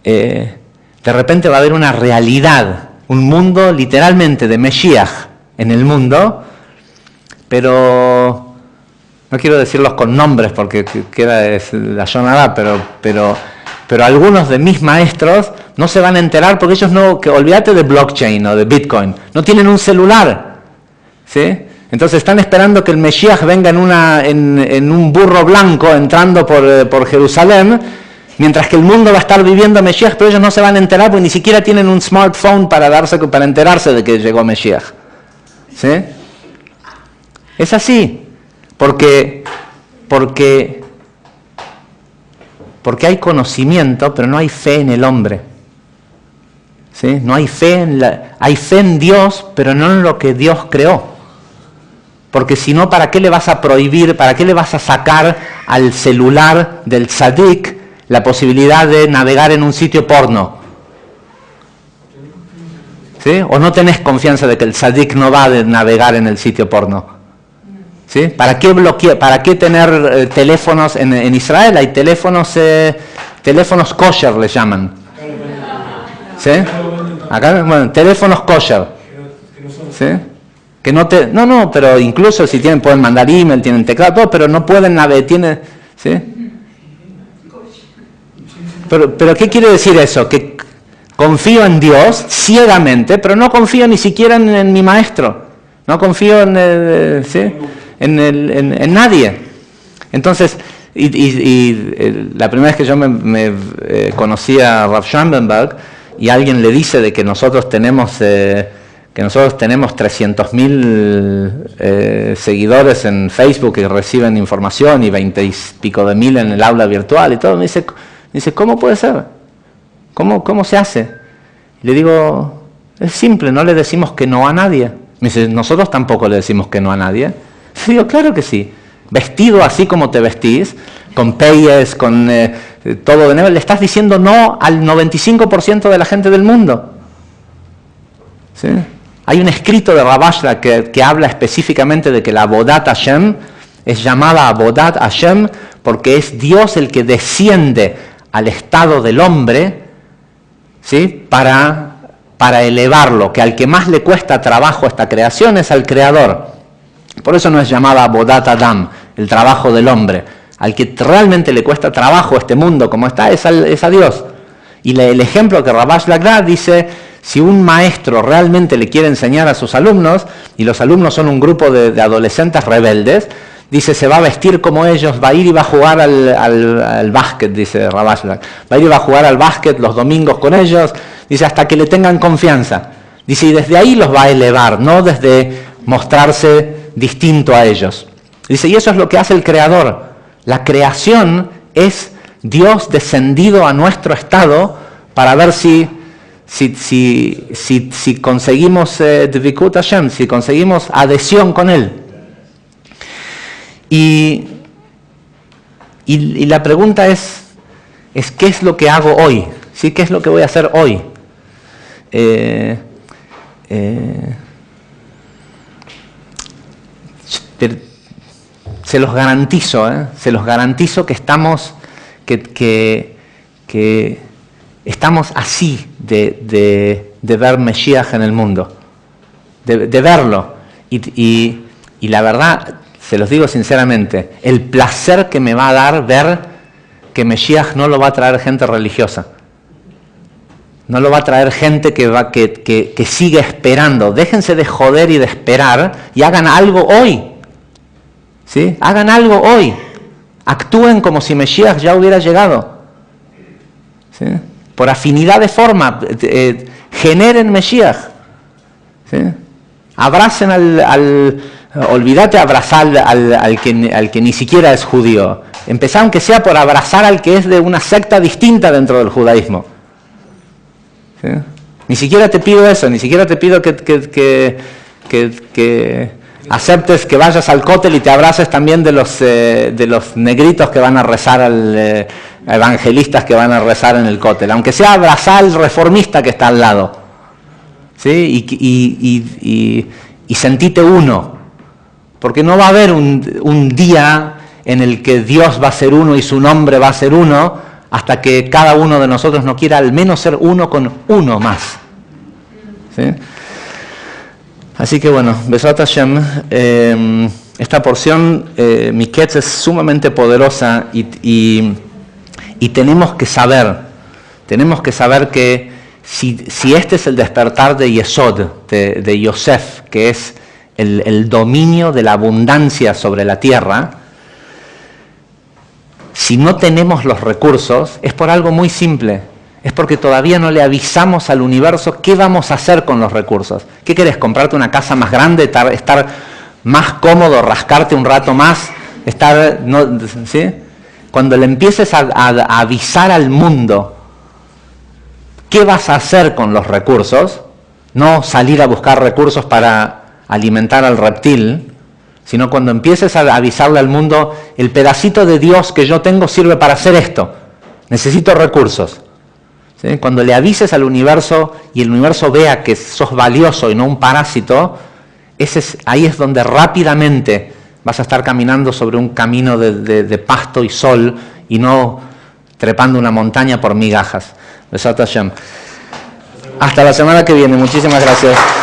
de repente va a haber una realidad, un mundo literalmente de Mesías en el mundo, pero no quiero decirlos con nombres porque queda la Yonadá, pero algunos de mis maestros no se van a enterar porque ellos no, que olvídate de blockchain o de Bitcoin, no tienen un celular, ¿sí? Entonces están esperando que el Mesías venga en un burro blanco entrando por Jerusalén, mientras que el mundo va a estar viviendo Mesías, pero ellos no se van a enterar porque ni siquiera tienen un smartphone para enterarse de que llegó Mesías, ¿sí? Es así, porque hay conocimiento, pero no hay fe en el hombre. ¿Sí? No hay fe hay fe en Dios, pero no en lo que Dios creó. Porque si no, ¿para qué le vas a prohibir, para qué le vas a sacar al celular del tzadik la posibilidad de navegar en un sitio porno? ¿Sí? ¿O no tenés confianza de que el tzadik no va a navegar en el sitio porno? ¿Sí? ¿Para qué para qué tener teléfonos en Israel? Hay teléfonos kosher, les llaman. ¿Sí? Acá, bueno, teléfonos kosher. ¿Sí? Que no, pero incluso si pueden mandar email, tienen teclado, todo, pero no pueden navegar, ¿sí? Pero ¿qué quiere decir eso? Que confío en Dios ciegamente, pero no confío ni siquiera en mi maestro, no confío en, ¿sí? en nadie. Entonces, la primera vez que yo me conocí a Rav Schramberg y alguien le dice de que nosotros tenemos 300.000 seguidores en Facebook que reciben información y 20 y pico de mil en el aula virtual y todo, me dice, ¿cómo puede ser? ¿Cómo se hace? Y le digo, es simple, no le decimos que no a nadie. Me dice, nosotros tampoco le decimos que no a nadie. Y digo, claro que sí. Vestido así como te vestís, con peyes, con todo de negro, le estás diciendo no al 95% de la gente del mundo. ¿Sí? Hay un escrito de Rav Ashlag que habla específicamente de que la Avodat Hashem es llamada Avodat Hashem porque es Dios el que desciende al estado del hombre, ¿sí? para elevarlo, que al que más le cuesta trabajo esta creación es al Creador. Por eso no es llamada Avodat Adam, el trabajo del hombre. Al que realmente le cuesta trabajo este mundo como está es a Dios. Y el ejemplo que Rav Ashlag da dice, si un maestro realmente le quiere enseñar a sus alumnos, y los alumnos son un grupo de adolescentes rebeldes, dice, se va a vestir como ellos, va a ir y va a jugar al básquet, dice Rav Ashlag. Va a ir y va a jugar al básquet los domingos con ellos, dice, hasta que le tengan confianza. Dice, y desde ahí los va a elevar, no desde mostrarse distinto a ellos. Dice, y eso es lo que hace el Creador. La creación es Dios descendido a nuestro estado para ver si conseguimos Dvikut Hashem, si conseguimos adhesión con Él. Y la pregunta es ¿qué es lo que hago hoy? ¿Sí? ¿Qué es lo que voy a hacer hoy? Se los garantizo que estamos estamos así de ver Mesías en el mundo, de verlo. Y la verdad, se los digo sinceramente, el placer que me va a dar ver que Mesías no lo va a traer gente religiosa. No lo va a traer gente que sigue esperando. Déjense de joder y de esperar y hagan algo hoy. ¿Sí? Hagan algo hoy. Actúen como si Mesías ya hubiera llegado. ¿Sí? Por afinidad de forma, generen Mesías. ¿Sí? Abracen olvídate abrazar al que ni siquiera es judío. Empezá aunque sea por abrazar al que es de una secta distinta dentro del judaísmo. ¿Sí? Ni siquiera te pido eso, ni siquiera te pido que aceptes que vayas al cótel y te abraces también de los negritos que van a rezar evangelistas que van a rezar en el cótel, aunque sea abrazar al reformista que está al lado, ¿sí? Y sentite uno, porque no va a haber un día en el que Dios va a ser uno y su nombre va a ser uno, hasta que cada uno de nosotros no quiera al menos ser uno con uno más, ¿sí? Así que bueno, Bezrat Hashem, esta porción, Miketz, es sumamente poderosa y tenemos que saber que si este es el despertar de Yesod, de Yosef, que es el dominio de la abundancia sobre la tierra, si no tenemos los recursos, es por algo muy simple. Es porque todavía no le avisamos al universo qué vamos a hacer con los recursos. ¿Qué querés? ¿Comprarte una casa más grande? ¿Estar más cómodo? ¿Rascarte un rato más? ¿Sí? Cuando le empieces a avisar al mundo qué vas a hacer con los recursos, no salir a buscar recursos para alimentar al reptil, sino cuando empieces a avisarle al mundo, el pedacito de Dios que yo tengo sirve para hacer esto, necesito recursos. ¿Sí? Cuando le avises al universo y el universo vea que sos valioso y no un parásito, ahí es donde rápidamente vas a estar caminando sobre un camino de pasto y sol y no trepando una montaña por migajas. Besat Hashem. Hasta la semana que viene. Muchísimas gracias.